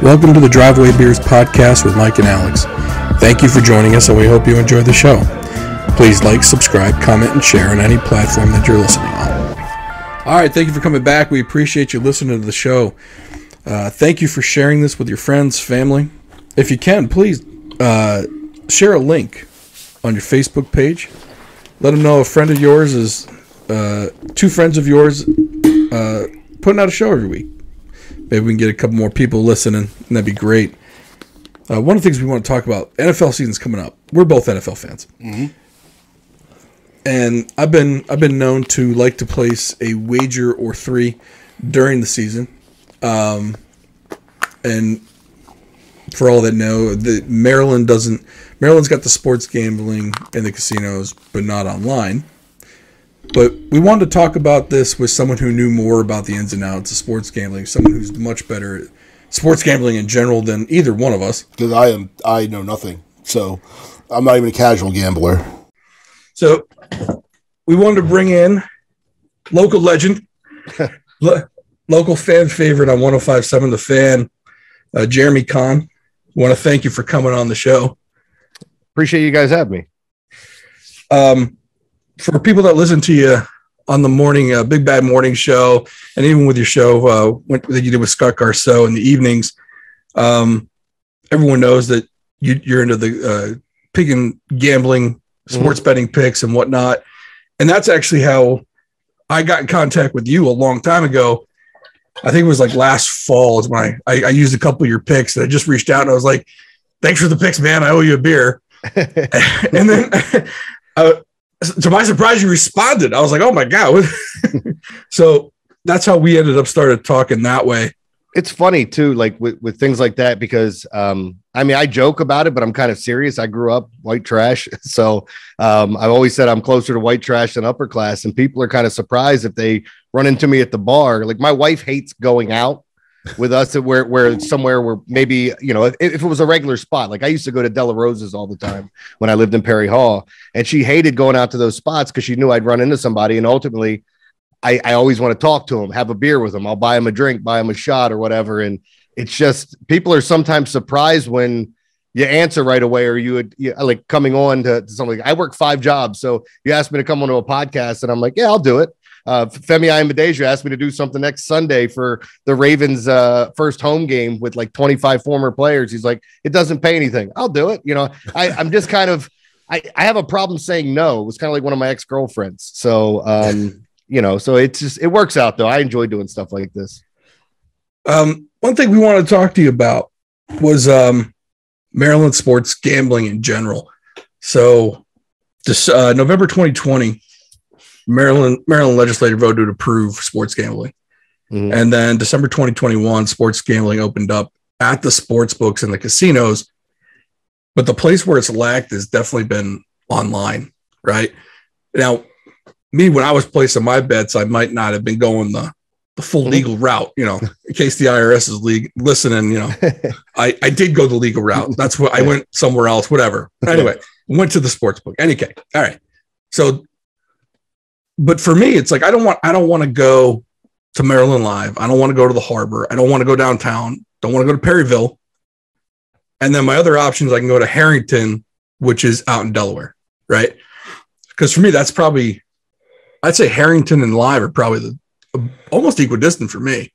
Welcome to the Driveway Beers podcast with Mike and Alex. Thank you for joining us, and we hope you enjoy the show. Please like, subscribe, comment, and share on any platform that you're listening on. All right, thank you for coming back. We appreciate you listening to the show. Thank you for sharing this with your friends, family. If you can, please share a link on your Facebook page. Let them know a friend of yours is, two friends of yours putting out a show every week. Maybe we can get a couple more people listening, and that'd be great. One of the things we want to talk about, NFL season's coming up. We're both NFL fans. Mm-hmm. And I've been known to like to place a wager or three during the season. And for all that know, Maryland's got the sports gambling in the casinos, but not online. But we wanted to talk about this with someone who knew more about the ins and outs of sports gambling, someone who's much better at sports gambling in general than either one of us. Because I know nothing, so I'm not even a casual gambler. So we wanted to bring in local legend, local fan favorite on 105.7 The Fan, Jeremy Conn. I want to thank you for coming on the show. Appreciate you guys having me. For people that listen to you on the morning, Big Bad Morning Show, and even with your show that you did with Scott Garceau in the evenings, everyone knows that you're into the picking gambling, sports betting picks and whatnot. And that's actually how I got in contact with you a long time ago. I think it was like last fall is when I used a couple of your picks, and I just reached out and I was like, thanks for the picks, man. I owe you a beer. And then to my surprise, you responded. I was like, oh my God. So that's how we started talking that way. It's funny too, like with things like that, because I joke about it, but I'm kind of serious. I grew up white trash. So I've always said I'm closer to white trash than upper class. And people are kind of surprised if they run into me at the bar. Like, my wife hates going out with us where somewhere where maybe, if it was a regular spot. Like, I used to go to Della Rosa's all the time when I lived in Perry Hall, and she hated going out to those spots because she knew I'd run into somebody. And ultimately I always want to talk to them, have a beer with them. I'll buy them a drink, buy them a shot or whatever. And it's just, people are sometimes surprised when you answer right away, or you like coming on to something. I work 5 jobs. So you asked me to come onto a podcast, and I'm like, yeah, I'll do it. Femi Aiyemade asked me to do something next Sunday for the Ravens' first home game with like 25 former players. He's like, it doesn't pay anything. I'll do it. I'm just kind of, I have a problem saying no. It was kind of like one of my ex-girlfriends. So, so it works out though. I enjoy doing stuff like this. One thing we want to talk to you about was Maryland sports gambling in general. So this November 2020, Maryland legislature voted to approve sports gambling. Mm-hmm. And then December 2021, sports gambling opened up at the sports books and the casinos. But the place where it's lacked has definitely been online, right? Now, me, when I was placing my bets, I might not have been going the full legal route, in case the IRS is listening, I did go the legal route. That's what I went somewhere else, whatever. Anyway, went to the sports book. Okay. All right. So, but for me, it's like, I don't want to go to Maryland Live. I don't want to go to the Harbor. I don't want to go downtown. Don't want to go to Perryville. And then my other options, I can go to Harrington, which is out in Delaware, right? Because for me, that's probably, I'd say Harrington and Live are probably almost equidistant for me.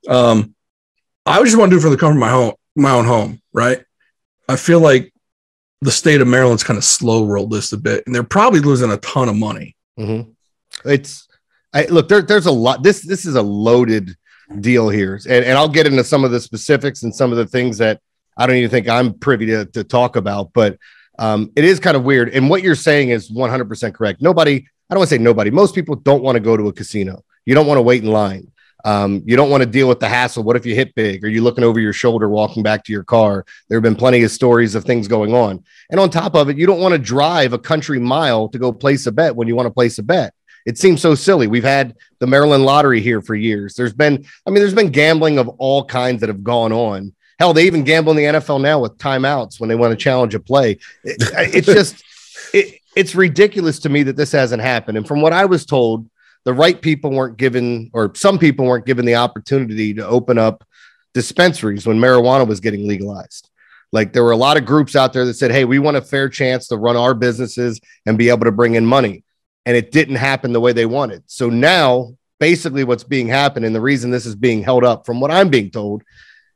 I just want to do it for the comfort of my own home, right? I feel like the state of Maryland's kind of slow rolled this a bit, and they're probably losing a ton of money. Mm-hmm. There's a lot. This is a loaded deal here, and I'll get into some of the specifics and some of the things that I don't even think I'm privy to talk about, but it is kind of weird. And what you're saying is 100% correct. Nobody, I don't want to say nobody, most people don't want to go to a casino. You don't want to wait in line. You don't want to deal with the hassle. What if you hit big? Or you looking over your shoulder walking back to your car? There have been plenty of stories of things going on. And on top of it, you don't want to drive a country mile to go place a bet when you want to place a bet. It seems so silly. We've had the Maryland lottery here for years. There's been gambling of all kinds that have gone on. Hell, they even gamble in the NFL now with timeouts when they want to challenge a play. It's ridiculous to me that this hasn't happened. And from what I was told, the right people weren't given, or some people weren't given the opportunity to open up dispensaries when marijuana was getting legalized. Like there were a lot of groups out there that said, hey, we want a fair chance to run our businesses and be able to bring in money. And it didn't happen the way they wanted. So now basically what's being happened, and the reason this is being held up from what I'm being told,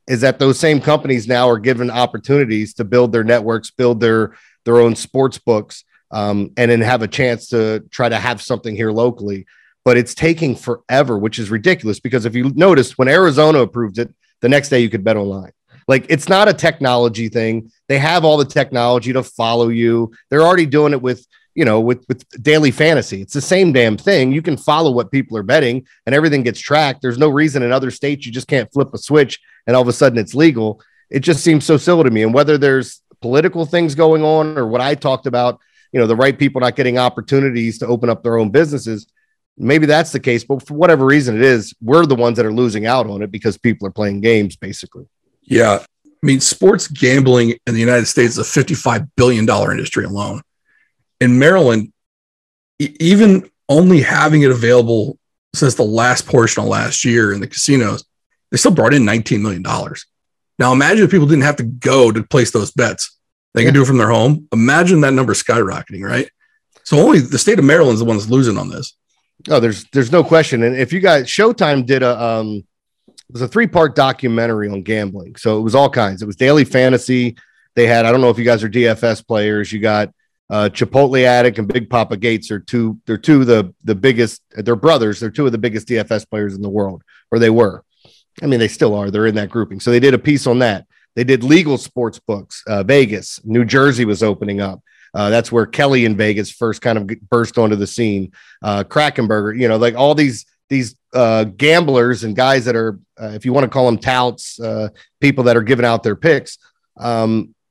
is that those same companies now are given opportunities to build their networks, build their own sports books, and then have a chance to try to have something here locally. But it's taking forever, which is ridiculous, because if you noticed when Arizona approved it, the next day you could bet online. Like, it's not a technology thing. They have all the technology to follow you. They're already doing it with daily fantasy. It's the same damn thing. You can follow what people are betting and everything gets tracked. There's no reason in other states you just can't flip a switch and all of a sudden it's legal. It just seems so silly to me. And whether there's political things going on or what I talked about, the right people not getting opportunities to open up their own businesses, maybe that's the case. But for whatever reason it is, we're the ones that are losing out on it because people are playing games, basically. Yeah. I mean, sports gambling in the United States is a $55 billion industry alone. In Maryland, even only having it available since the last portion of last year in the casinos, they still brought in $19 million. Now, imagine if people didn't have to go to place those bets. They can do it from their home. Imagine that number skyrocketing, right? So only the state of Maryland is the one that's losing on this. Oh, there's no question. And if you guys, Showtime did it was a 3-part documentary on gambling. So it was all kinds. It was daily fantasy. They had, I don't know if you guys are DFS players. You got Chipotle Addict and Big Papa Gates are two of the biggest, they're brothers. They're two of the biggest DFS players in the world, or they were. I mean, they still are. They're in that grouping. So they did a piece on that. They did legal sports books. Vegas, New Jersey was opening up. That's where Kelly in Vegas first kind of burst onto the scene. Krakenberger, like all these gamblers and guys that are, if you want to call them touts, people that are giving out their picks,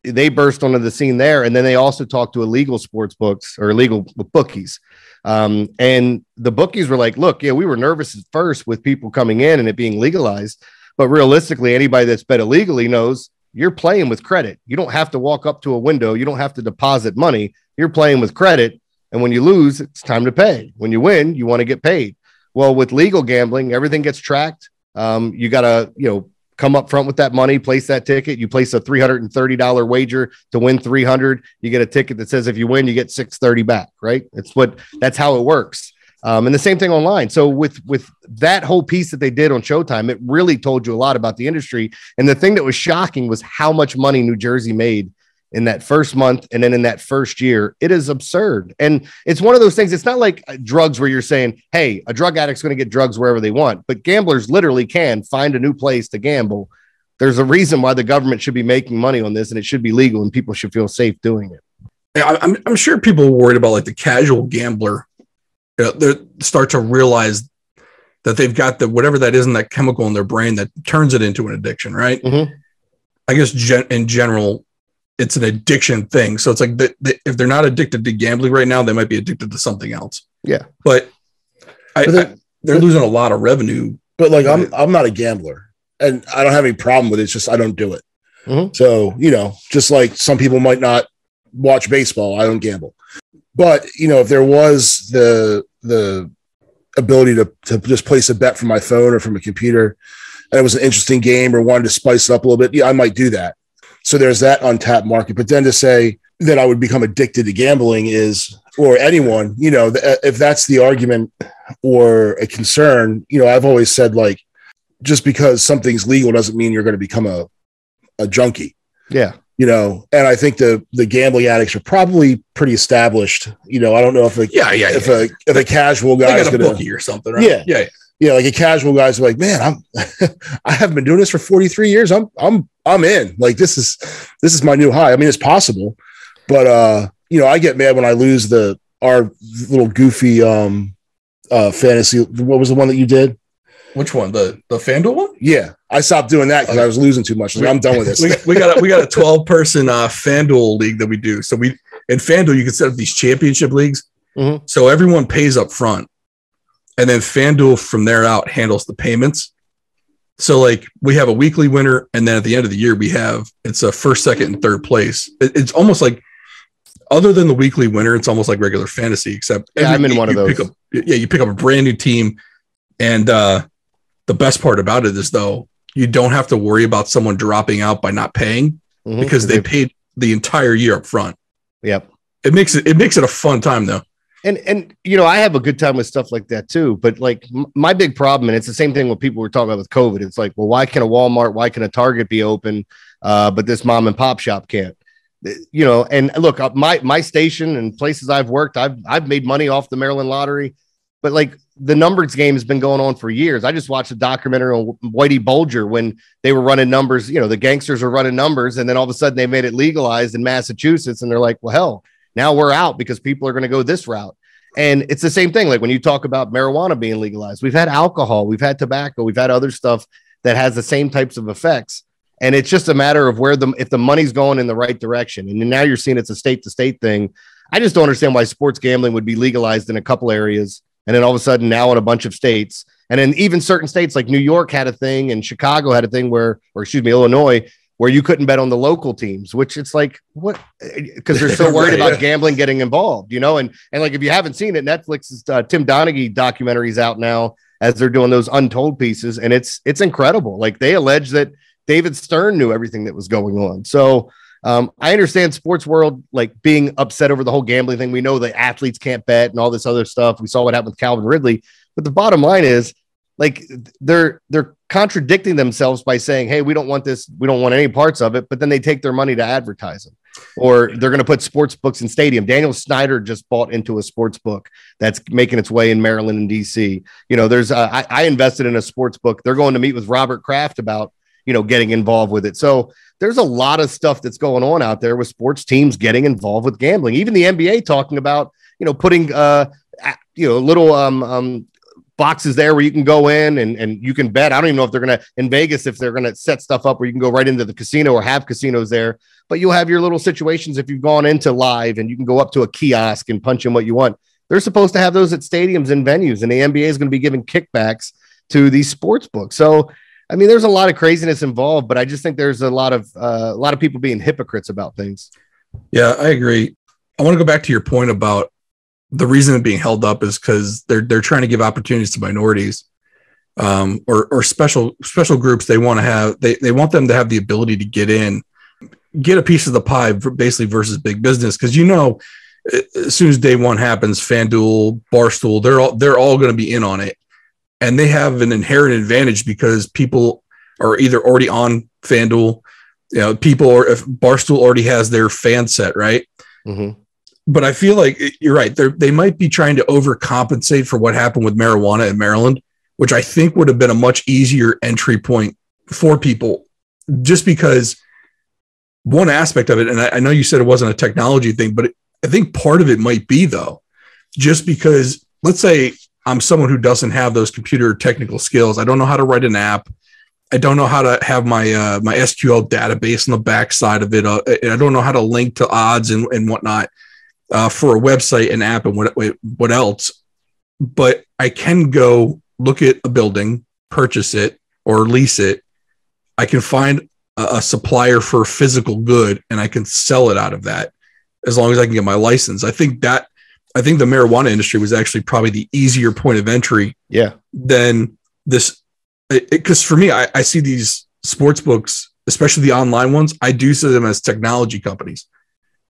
they burst onto the scene there. And then they also talked to illegal sports books or illegal bookies. And the bookies were like, look, we were nervous at first with people coming in and it being legalized, but realistically, anybody that's bet illegally knows you're playing with credit. You don't have to walk up to a window. You don't have to deposit money. You're playing with credit. And when you lose, it's time to pay. When you win, you want to get paid. Well, with legal gambling, everything gets tracked. You got to, come up front with that money, place that ticket. You place a $330 wager to win 300. You get a ticket that says if you win, you get 630 back, right? That's how it works. And the same thing online. So with that whole piece that they did on Showtime, it really told you a lot about the industry. And the thing that was shocking was how much money New Jersey made in that first month. And then in that first year, it is absurd. And it's one of those things. It's not like drugs where you're saying, hey, a drug addict's going to get drugs wherever they want, but gamblers literally can find a new place to gamble. There's a reason why the government should be making money on this and it should be legal and people should feel safe doing it. Yeah, I'm sure people are worried about like the casual gambler. They start to realize that they've got whatever that is in that chemical in their brain that turns it into an addiction, right? Mm-hmm. I guess in general, it's an addiction thing. So it's like if they're not addicted to gambling right now, they might be addicted to something else. Yeah. But they're losing a lot of revenue. But like, I'm not a gambler and I don't have any problem with it. It's just, I don't do it. Mm-hmm. So, just like some people might not watch baseball, I don't gamble. But, if there was the ability to just place a bet from my phone or from a computer and it was an interesting game or wanted to spice it up a little bit, I might do that. So there's that untapped market. But then to say that I would become addicted to gambling or anyone, if that's the argument or a concern, I've always said, like, just because something's legal doesn't mean you're going to become a junkie. Yeah. And I think the gambling addicts are probably pretty established. I don't know if if a casual guy is going to bookie or something, right? Yeah, like a casual guy's like, man, I haven't been doing this for 43 years. I'm in. Like, this is my new high. I mean, it's possible, but I get mad when I lose our little goofy fantasy. What was the one that you did? Which one? The FanDuel one? Yeah, I stopped doing that because I was losing too much. Like, I'm done with this. we got a 12-person FanDuel league that we do. So in FanDuel you can set up these championship leagues. Mm-hmm. So everyone pays up front, and then FanDuel from there out handles the payments. So like we have a weekly winner, and then at the end of the year it's a first, second, and third place. It's almost like, other than the weekly winner, it's almost like regular fantasy, except I'm in one of those. You pick up a brand new team, and the best part about it is, though, you don't have to worry about someone dropping out by not paying because they paid the entire year up front. Yep. It makes it a fun time though. And you know, I have a good time with stuff like that too. But like my big problem, and it's the same thing what people were talking about with COVID. It's like, well, why can a Walmart, why can a Target be open, but this mom and pop shop can't? You know, and look, my station and places I've worked, I've made money off the Maryland lottery, but like the numbers game has been going on for years. I just watched a documentary on Whitey Bulger when they were running numbers. You know, the gangsters were running numbers, and then all of a sudden they made it legalized in Massachusetts, and they're like, well, hell, now we're out because people are going to go this route. And it's the same thing. Like when you talk about marijuana being legalized, we've had alcohol, we've had tobacco, we've had other stuff that has the same types of effects. And it's just a matter of if the money's going in the right direction. And now you're seeing it's a state to state thing. I just don't understand why sports gambling would be legalized in a couple areas. And then all of a sudden now in a bunch of states, and then even certain states like New York had a thing and Chicago had a thing Illinois, where you couldn't bet on the local teams, which it's like, what? Because they're so worried about gambling getting involved, you know? And like, if you haven't seen it, Netflix's Tim Donaghy documentary's out now as they're doing those untold pieces. And it's incredible. Like they allege that David Stern knew everything that was going on. So I understand sports world, like being upset over the whole gambling thing. We know the athletes can't bet and all this other stuff. We saw what happened with Calvin Ridley, but the bottom line is like, they're contradicting themselves by saying, hey, we don't want this. We don't want any parts of it. But then they take their money to advertise them, or they're going to put sports books in stadium. Daniel Snyder just bought into a sports book that's making its way in Maryland and DC. You know, there's I invested in a sports book. They're going to meet with Robert Kraft about, you know, getting involved with it. So there's a lot of stuff that's going on out there with sports teams getting involved with gambling. Even the NBA talking about, you know, putting, little boxes there where you can go in and you can bet. I don't even know if they're going to, in Vegas, if they're going to set stuff up where you can go right into the casino or have casinos there, but you'll have your little situations if you've gone into live and you can go up to a kiosk and punch in what you want. They're supposed to have those at stadiums and venues, and the NBA is going to be giving kickbacks to these sports books. So, I mean, there's a lot of craziness involved, but I just think there's a lot of people being hypocrites about things. Yeah, I agree. I want to go back to your point about the reason it being held up is because they're trying to give opportunities to minorities, or special groups. They want to have they want them to have the ability to get a piece of the pie, basically, versus big business. Because, you know, as soon as day one happens, FanDuel, Barstool, they're all going to be in on it. And they have an inherent advantage because people are either already on FanDuel, you know, if Barstool already has their fan set, right? Mm-hmm. But I feel like you're right. They might be trying to overcompensate for what happened with marijuana in Maryland, which I think would have been a much easier entry point for people, just because one aspect of it, and I know you said it wasn't a technology thing, but I think part of it might be, though, just because, let's say, I'm someone who doesn't have those computer technical skills. I don't know how to write an app. I don't know how to have my my SQL database on the backside of it. I don't know how to link to odds and whatnot for a website, an app, and what else. But I can go look at a building, purchase it, or lease it. I can find a supplier for a physical good, and I can sell it out of that as long as I can get my license. I think the marijuana industry was actually probably the easier point of entry. Yeah. Than this, because for me, I see these sports books, especially the online ones. I do see them as technology companies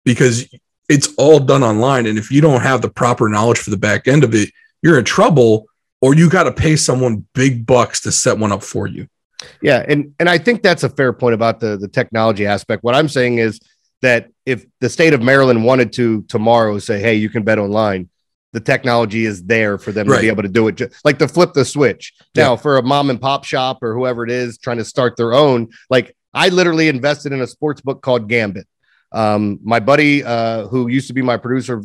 because it's all done online. And if you don't have the proper knowledge for the back end of it, you're in trouble, or you got to pay someone big bucks to set one up for you. Yeah. And I think that's a fair point about the technology aspect. What I'm saying is that if the state of Maryland wanted to tomorrow say, hey, you can bet online, the technology is there for them to be able to do it, just like to flip the switch. Now, for a mom and pop shop or whoever it is trying to start their own, like I literally invested in a sports book called Gambit. My buddy, who used to be my producer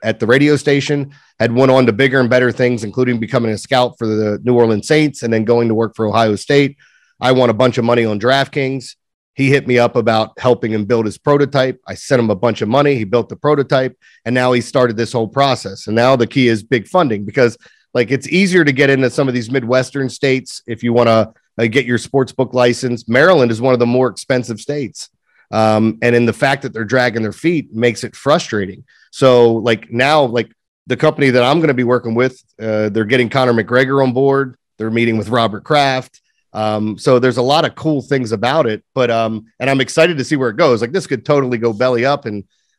at the radio station, had went on to bigger and better things, including becoming a scout for the New Orleans Saints and then going to work for Ohio State. I won a bunch of money on DraftKings. He hit me up about helping him build his prototype. I sent him a bunch of money. He built the prototype, and now he started this whole process. And now the key is big funding, because like it's easier to get into some of these Midwestern states if you want to get your sports book license. Maryland is one of the more expensive states. And in the fact that they're dragging their feet makes it frustrating. So like now, like the company that I'm going to be working with, they're getting Conor McGregor on board. They're meeting with Robert Kraft. So there's a lot of cool things about it, but and I'm excited to see where it goes. Like this could totally go belly up,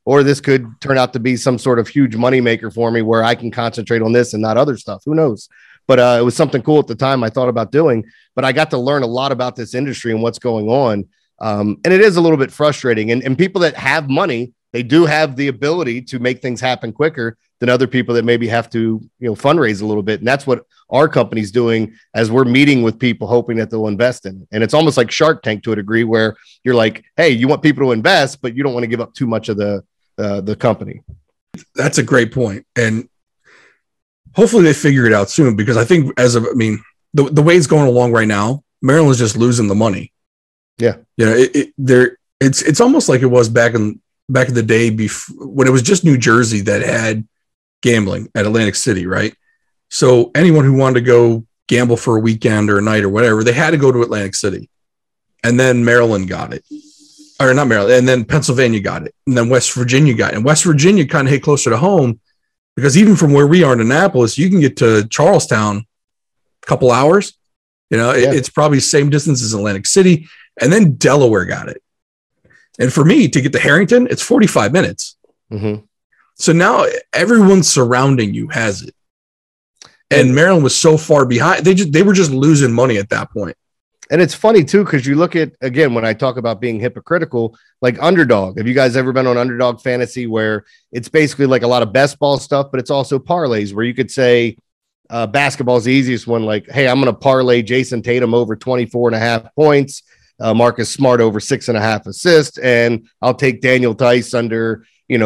or this could turn out to be some sort of huge moneymaker for me where I can concentrate on this and not other stuff. Who knows? But it was something cool at the time I thought about doing, but I got to learn a lot about this industry and what's going on. And it is a little bit frustrating. And people that have money, they do have the ability to make things happen quicker than other people that maybe have to, fundraise a little bit. And that's what our company's doing as we're meeting with people, hoping that they'll invest in it. And it's almost like Shark Tank to a degree where you're like, hey, you want people to invest, but you don't want to give up too much of the company. That's a great point. And hopefully they figure it out soon, because I think the way it's going along right now, Maryland's just losing the money. Yeah. It's almost like it was back in the day before, when it was just New Jersey that had gambling at Atlantic City, right? So anyone who wanted to go gamble for a weekend or a night or whatever, they had to go to Atlantic City. And then Maryland got it. Or not Maryland, and then Pennsylvania got it. And then West Virginia got it. And West Virginia kind of hit closer to home, because even from where we are in Annapolis, you can get to Charlestown a couple hours. It's probably the same distance as Atlantic City. And then Delaware got it. And for me to get to Harrington, it's 45 minutes. Mm-hmm. So now everyone surrounding you has it. And Maryland was so far behind. They were just losing money at that point. And it's funny too, because you look at, again, when I talk about being hypocritical, like Underdog. Have you guys ever been on Underdog Fantasy, where it's basically like a lot of best ball stuff, but it's also parlays where you could say basketball's the easiest one. Like, hey, I'm going to parlay Jason Tatum over 24.5 points, Marcus Smart over 6.5 assists, and I'll take Daniel Tice under,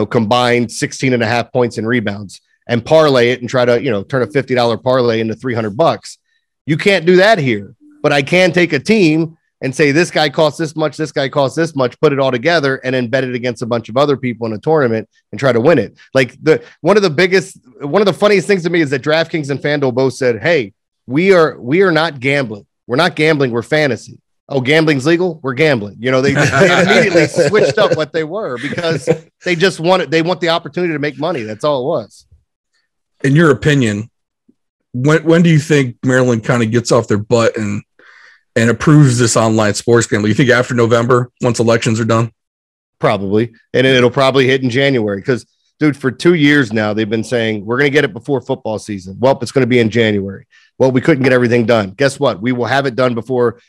combined 16.5 points and rebounds, and parlay it and try to, turn a $50 parlay into $300. You can't do that here. But I can take a team and say, this guy costs this much, this guy costs this much, put it all together and then bet it against a bunch of other people in a tournament and try to win it. Like one of the funniest things to me is that DraftKings and FanDuel both said, hey, we are not gambling. We're not gambling. We're fantasy. Oh, gambling's legal. We're gambling. They immediately switched up what they were, because they want the opportunity to make money. That's all it was. In your opinion, when do you think Maryland kind of gets off their butt and approves this online sports gambling? You think after November, once elections are done? Probably. And it'll probably hit in January, because, dude, for 2 years now, they've been saying, we're going to get it before football season. Well, it's going to be in January. Well, we couldn't get everything done. Guess what? We will have it done before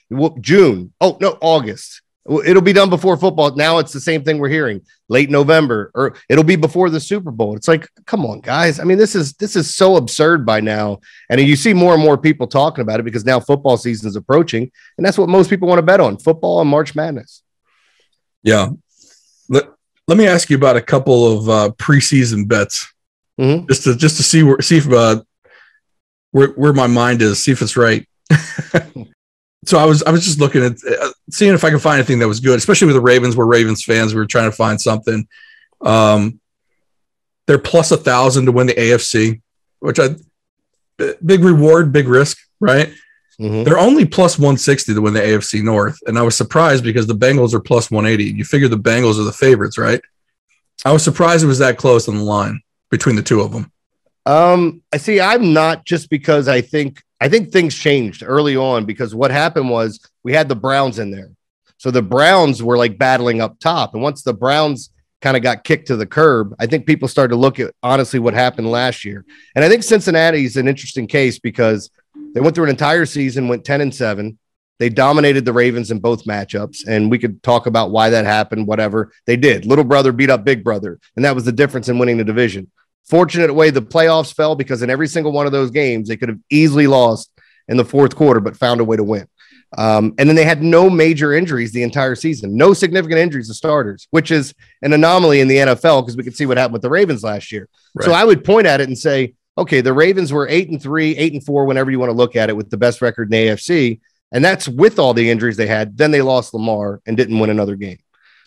June. Oh, no, August. It'll be done before football. Now it's the same thing we're hearing, late November, or it'll be before the Super Bowl. It's like, come on, guys. I mean, this is so absurd by now. And you see more and more people talking about it, because now football season is approaching, and that's what most people want to bet on: football and March Madness. Yeah. Let me ask you about a couple of preseason bets, just to see where my mind is, see if it's right. So I was just looking at seeing if I could find anything that was good, especially with the Ravens. We're Ravens fans. We were trying to find something. They're plus 1,000 to win the AFC, which big reward, big risk, right? Mm-hmm. They're only plus 160 to win the AFC North. And I was surprised, because the Bengals are plus 180. You figure the Bengals are the favorites, right? I was surprised it was that close on the line between the two of them. I see. I'm not, just because I think things changed early on, because what happened was we had the Browns in there. So the Browns were like battling up top. And once the Browns kind of got kicked to the curb, I think people started to look at honestly what happened last year. And I think Cincinnati's an interesting case, because they went through an entire season, went 10-7. They dominated the Ravens in both matchups. And we could talk about why that happened, whatever. They did. Little brother beat up big brother. And that was the difference in winning the division. Fortunate way the playoffs fell, because in every single one of those games, they could have easily lost in the fourth quarter, but found a way to win. And then they had no major injuries the entire season, no significant injuries to starters, which is an anomaly in the NFL, because we could see what happened with the Ravens last year. Right. So I would point at it and say, okay, the Ravens were 8-3, 8-4, whenever you want to look at it, with the best record in the AFC. And that's with all the injuries they had. Then they lost Lamar and didn't win another game.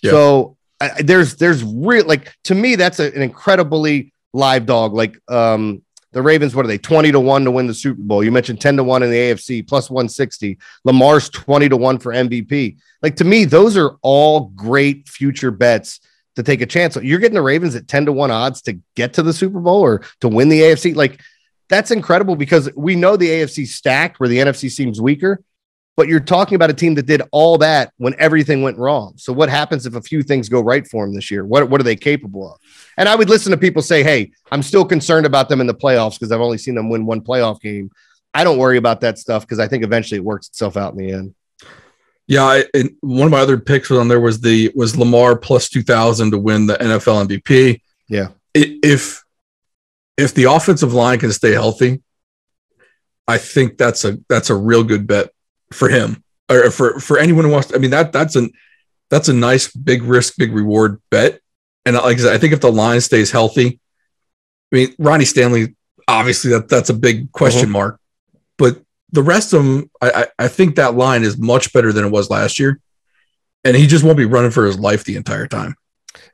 Yeah. So there's real, like, to me, that's an incredibly live dog. Like the Ravens, what are they, 20-1 to win the Super Bowl? You mentioned 10-1 in the AFC, plus 160. Lamar's 20-1 for MVP. Like, to me, those are all great future bets to take a chance. You're getting the Ravens at 10-1 odds to get to the Super Bowl or to win the AFC. Like, that's incredible, because we know the AFC stacked where the NFC seems weaker. But you're talking about a team that did all that when everything went wrong. So what happens if a few things go right for them this year? What are they capable of? And I would listen to people say, hey, I'm still concerned about them in the playoffs because I've only seen them win one playoff game. I don't worry about that stuff because I think eventually it works itself out in the end. Yeah, and one of my other picks on there was Lamar plus 2,000 to win the NFL MVP. Yeah. If the offensive line can stay healthy, I think that's a real good bet for him or for anyone who wants to. I mean, that's a nice big risk, big reward bet. And like I said, I think if the line stays healthy, I mean, Ronnie Stanley, obviously that's a big question mark, but the rest of them, I think that line is much better than it was last year. And he just won't be running for his life the entire time.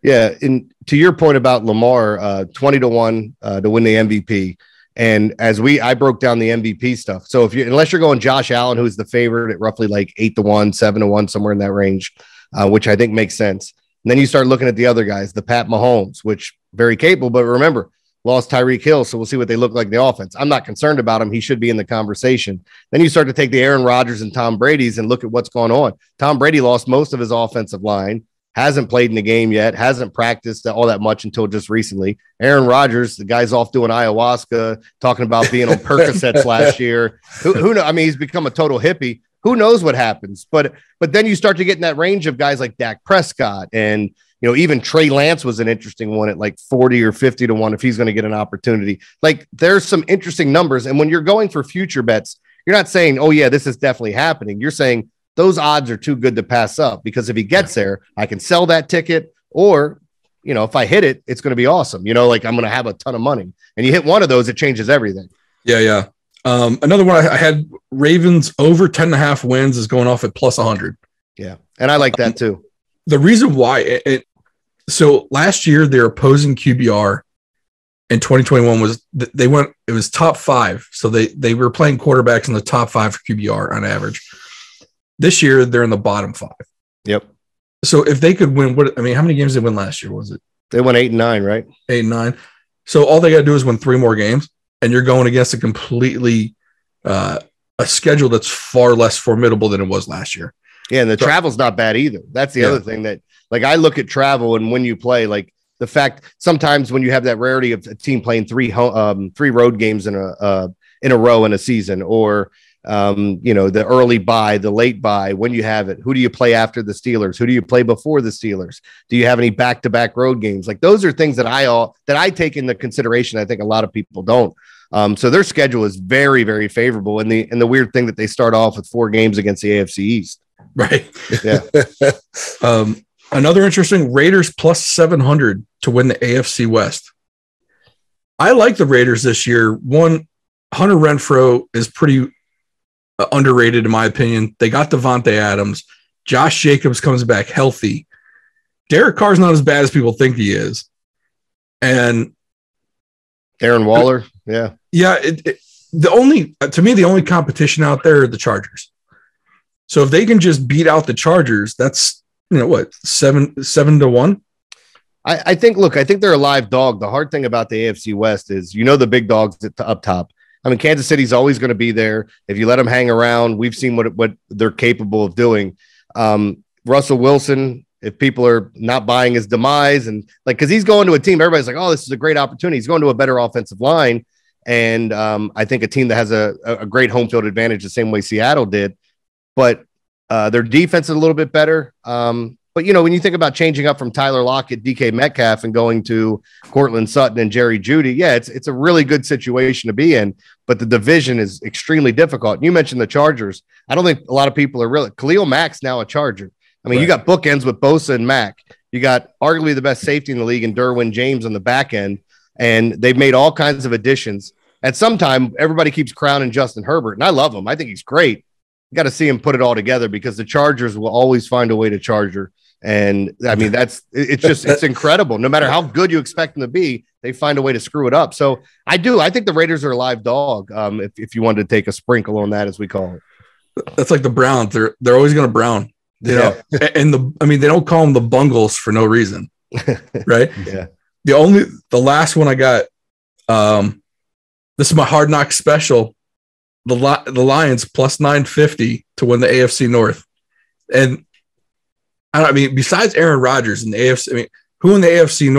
Yeah. And to your point about Lamar, 20-1 to win the MVP. And I broke down the MVP stuff. So unless you're going Josh Allen, who's the favorite at roughly like 8-1, 7-1, somewhere in that range, which I think makes sense. And then you start looking at the other guys, the Pat Mahomes, which very capable, but remember, lost Tyreek Hill. So we'll see what they look like in the offense. I'm not concerned about him. He should be in the conversation. Then you start to take the Aaron Rodgers and Tom Brady's and look at what's going on. Tom Brady lost most of his offensive line. Hasn't played in the game yet, hasn't practiced all that much until just recently. Aaron Rodgers, the guy's off doing ayahuasca, talking about being on Percocets last year. Who knows? I mean, he's become a total hippie. Who knows what happens? But then you start to get in that range of guys like Dak Prescott and, even Trey Lance was an interesting one at like 40 or 50-1 if he's going to get an opportunity. Like there's some interesting numbers. And when you're going for future bets, you're not saying, oh yeah, this is definitely happening. You're saying, those odds are too good to pass up because if he gets there, I can sell that ticket or, if I hit it, it's going to be awesome. Like I'm going to have a ton of money and you hit one of those, it changes everything. Yeah. Yeah. Another one I had Ravens over 10.5 wins is going off at plus 100. Yeah. And I like that too. The reason why so last year their opposing QBR in 2021 was top 5. So they were playing quarterbacks in the top 5 for QBR on average. This year, they're in the bottom 5. Yep. So if they could win, how many games did they win last year? Was it? They won 8-9, right? 8-9. So all they got to do is win 3 more games, and you're going against a completely a schedule that's far less formidable than it was last year. Yeah, and the travel's not bad either. That's the other thing that, like, I look at travel and when you play, like the fact sometimes when you have that rarity of a team playing 3 road games in a row in a season, or the early bye, the late bye, when you have it, who do you play after the Steelers? Who do you play before the Steelers? Do you have any back-to-back road games? Like those are things that I take into consideration. I think a lot of people don't. So their schedule is very, very favorable. And the weird thing that they start off with 4 games against the AFC East. Right. Yeah. Another interesting, Raiders plus 700 to win the AFC West. I like the Raiders this year. One, Hunter Renfrow is pretty underrated in my opinion. They got Devontae Adams. Josh Jacobs comes back healthy. Derek Carr's not as bad as people think he is. And Darren Waller. Yeah. Yeah. The only competition out there are the Chargers. So if they can just beat out the Chargers, that's, 7-1. I think they're a live dog. The hard thing about the AFC West is, the big dogs up top. I mean, Kansas City's always going to be there. If you let them hang around, we've seen what they're capable of doing. Russell Wilson, if people are not buying his demise and because he's going to a team, everybody's like, oh, this is a great opportunity. He's going to a better offensive line. And I think a team that has a great home field advantage the same way Seattle did, but their defense is a little bit better. But, when you think about changing up from Tyler Lockett, DK Metcalf, and going to Cortland Sutton and Jerry Jeudy, yeah, it's a really good situation to be in, but the division is extremely difficult. You mentioned the Chargers. I don't think a lot of people are really – Khalil Mack's now a Charger. I mean, You got bookends with Bosa and Mack. You got arguably the best safety in the league in Derwin James on the back end, and they've made all kinds of additions. At some time, everybody keeps crowning Justin Herbert, and I love him. I think he's great. You got to see him put it all together because the Chargers will always find a way to Charger. And I mean, it's incredible. No matter how good you expect them to be, they find a way to screw it up. So I think the Raiders are a live dog. If you wanted to take a sprinkle on that, as we call it. That's like the Browns. They're always going to brown, and they don't call them the Bungles for no reason. Right. Yeah. The last one I got, this is my Hard Knock special. the Lions plus 950 to win the AFC North. And I mean, besides Aaron Rodgers in the AFC, I mean, who in the AFC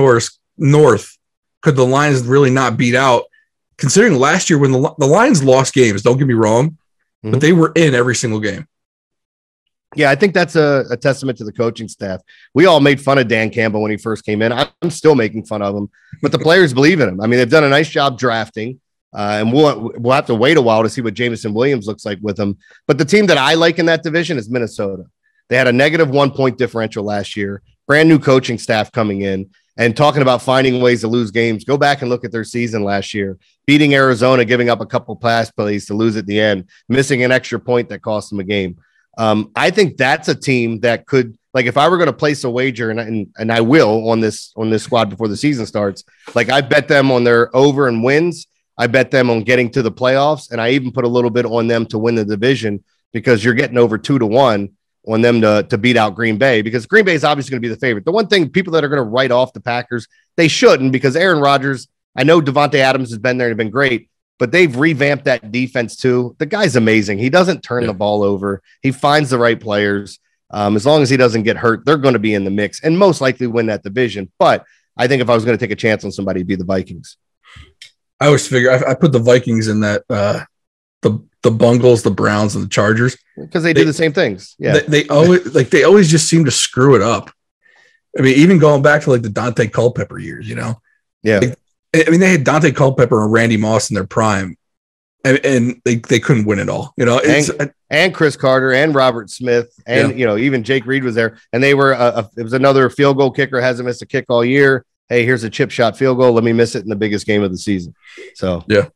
North could the Lions really not beat out? Considering last year when the Lions lost games, don't get me wrong, but they were in every single game. Yeah, I think that's a testament to the coaching staff. We all made fun of Dan Campbell when he first came in. I'm still making fun of him, but the players believe in him. I mean, they've done a nice job drafting, and we'll have to wait a while to see what Jameson Williams looks like with him. But the team that I like in that division is Minnesota. They had a negative 1 point differential last year, brand new coaching staff coming in, and talking about finding ways to lose games. Go back and look at their season last year, beating Arizona, giving up a couple pass plays to lose at the end, missing an extra point that cost them a game. I think that's a team that could, like, if I were going to place a wager, and I will on this squad before the season starts, like I bet them on their over and wins. I bet them on getting to the playoffs, and I even put a little bit on them to win the division because you're getting over 2-1 on them to beat out Green Bay, because Green Bay is obviously going to be the favorite. The one thing people that are going to write off the Packers, they shouldn't, because Aaron Rodgers, I know Devontae Adams has been there and been great, but they've revamped that defense too. The guy's amazing. He doesn't turn the ball over. He finds the right players. As long as he doesn't get hurt, they're going to be in the mix and most likely win that division. But I think if I was going to take a chance on somebody, it'd be the Vikings. I always figure I put the Vikings in that the Bungles, the Browns, and the Chargers, because they do the same things. Yeah, they always just seem to screw it up. I mean, even going back to like the Dante Culpepper years, you know. Yeah, I mean, they had Dante Culpepper and Randy Moss in their prime, and they couldn't win it all. You know, and Chris Carter and Robert Smith and you know, even Jake Reed was there, and they were it was another field goal kicker, hasn't missed a kick all year. Hey, here's a chip shot field goal. Let me miss it in the biggest game of the season. So yeah.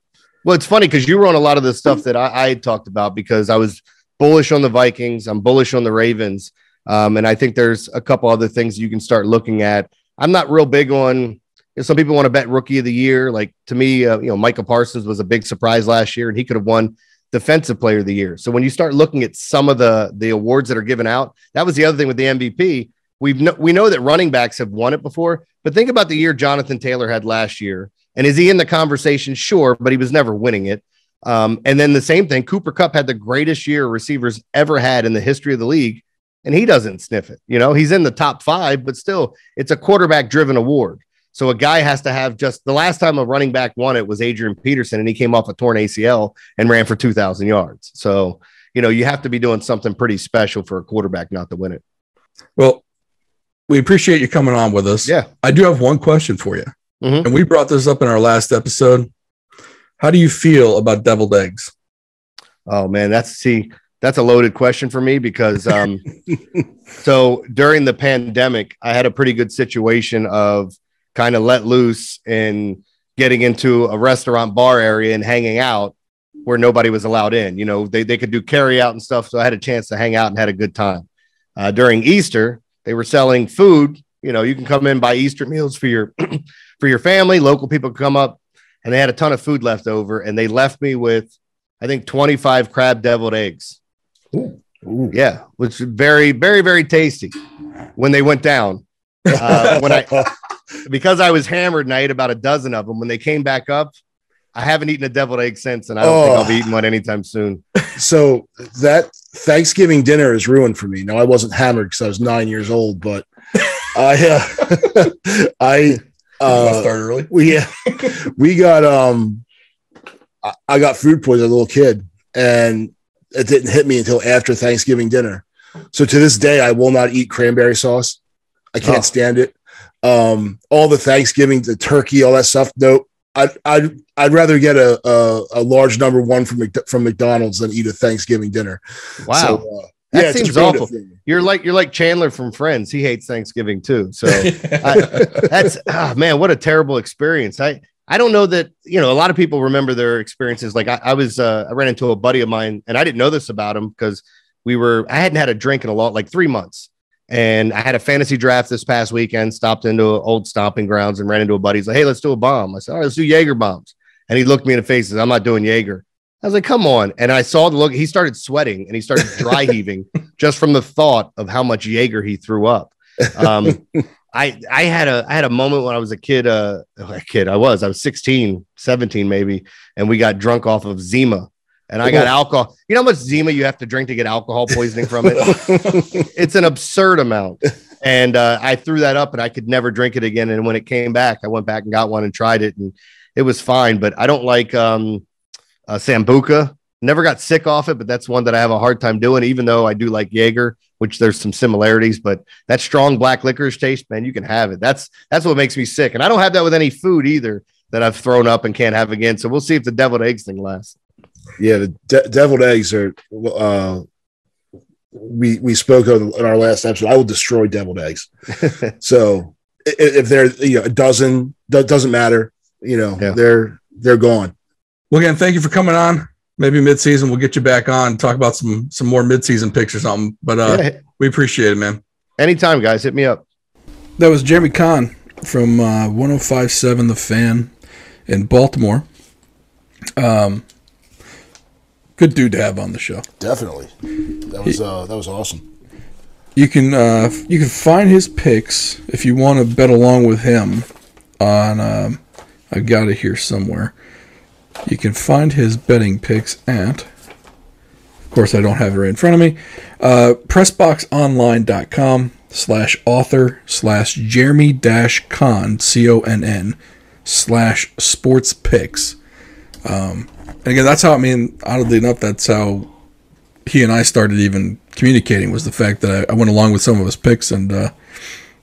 Well, it's funny because you were on a lot of the stuff that I had talked about, because I was bullish on the Vikings. I'm bullish on the Ravens. And I think there's a couple other things you can start looking at. I'm not real big on, some people want to bet rookie of the year. Like, to me, Micah Parsons was a big surprise last year, and he could have won defensive player of the year. So when you start looking at some of the awards that are given out, that was the other thing with the MVP. We know that running backs have won it before, but think about the year Jonathan Taylor had last year. And is he in the conversation? Sure, but he was never winning it. And then the same thing, Cooper Kupp had the greatest year receivers ever had in the history of the league, and he doesn't sniff it. You know, he's in the top 5, but still, it's a quarterback-driven award. So a guy has to have just, the last time a running back won it was Adrian Peterson, and he came off a torn ACL and ran for 2,000 yards. So, you have to be doing something pretty special for a quarterback not to win it. Well, we appreciate you coming on with us. Yeah. I do have one question for you. Mm-hmm. And we brought this up in our last episode. How do you feel about deviled eggs? Oh man, that's a loaded question for me, because so during the pandemic, I had a pretty good situation of kind of let loose and getting into a restaurant bar area and hanging out where nobody was allowed in. They could do carry out and stuff. So I had a chance to hang out and had a good time. During Easter, they were selling food. You can come in, buy Easter meals for your for your family. Local people come up, and they had a ton of food left over, and they left me with, I think, 25 crab deviled eggs. Ooh. Yeah, which is very, very, very tasty when they went down. Because I was hammered and I ate about a dozen of them. When they came back up, I haven't eaten a deviled egg since, and I don't think I'll be eating one anytime soon. So that Thanksgiving dinner is ruined for me. Now, I wasn't hammered because I was 9 years old, but I start early. We got I got food poisoning as a little kid, and it didn't hit me until after Thanksgiving dinner. So to this day, I will not eat cranberry sauce. I can't stand it. All the Thanksgiving, the turkey, all that stuff. Nope. I'd rather get a large number one from McDonald's than eat a Thanksgiving dinner. Wow. So, that seems awful. You're like Chandler from Friends. He hates Thanksgiving too. So man, what a terrible experience. I don't know that, a lot of people remember their experiences. Like I ran into a buddy of mine, and I didn't know this about him because I hadn't had a drink in like 3 months. And I had a fantasy draft this past weekend, stopped into old stomping grounds and ran into a buddy. He's like, hey, let's do a bomb. I said, all right, let's do Jaeger bombs. And he looked me in the face and said, I'm not doing Jaeger. I was like, come on. And I saw the look. He started sweating and he started dry heaving just from the thought of how much Jaeger he threw up. I had a moment when I was a kid. I was 16, 17 maybe. And we got drunk off of Zima. and I got alcohol. You know how much Zima you have to drink to get alcohol poisoning from it? It's an absurd amount. And I threw that up and I could never drink it again. And when it came back, I went back and got one and tried it, and it was fine. But I don't like Sambuca. Never got sick off it, but that's one that I have a hard time doing, even though I do like Jaeger, which there's some similarities. But that strong black licorice taste, man, you can have it. That's what makes me sick. And I don't have that with any food either that I've thrown up and can't have again. So we'll see if the deviled eggs thing lasts. Yeah, the deviled eggs are we spoke of in our last episode. I will destroy deviled eggs. So if they're a dozen, that doesn't matter. They're gone. Well, again, thank you for coming on. Maybe mid-season we'll get you back on and talk about some more mid-season picks or something. But we appreciate it, man. Anytime, guys, hit me up. That was Jeremy Conn from 105.7 The Fan in Baltimore. Good dude to have on the show. Definitely. That was awesome. You can find his picks if you want to bet along with him on I've got it here somewhere. You can find his betting picks at, of course I don't have it right in front of me, pressboxonline.com/author/Jeremy-Conn CONN/sports picks. And again, that's how, oddly enough, that's how he and I started even communicating, was the fact that I went along with some of his picks, and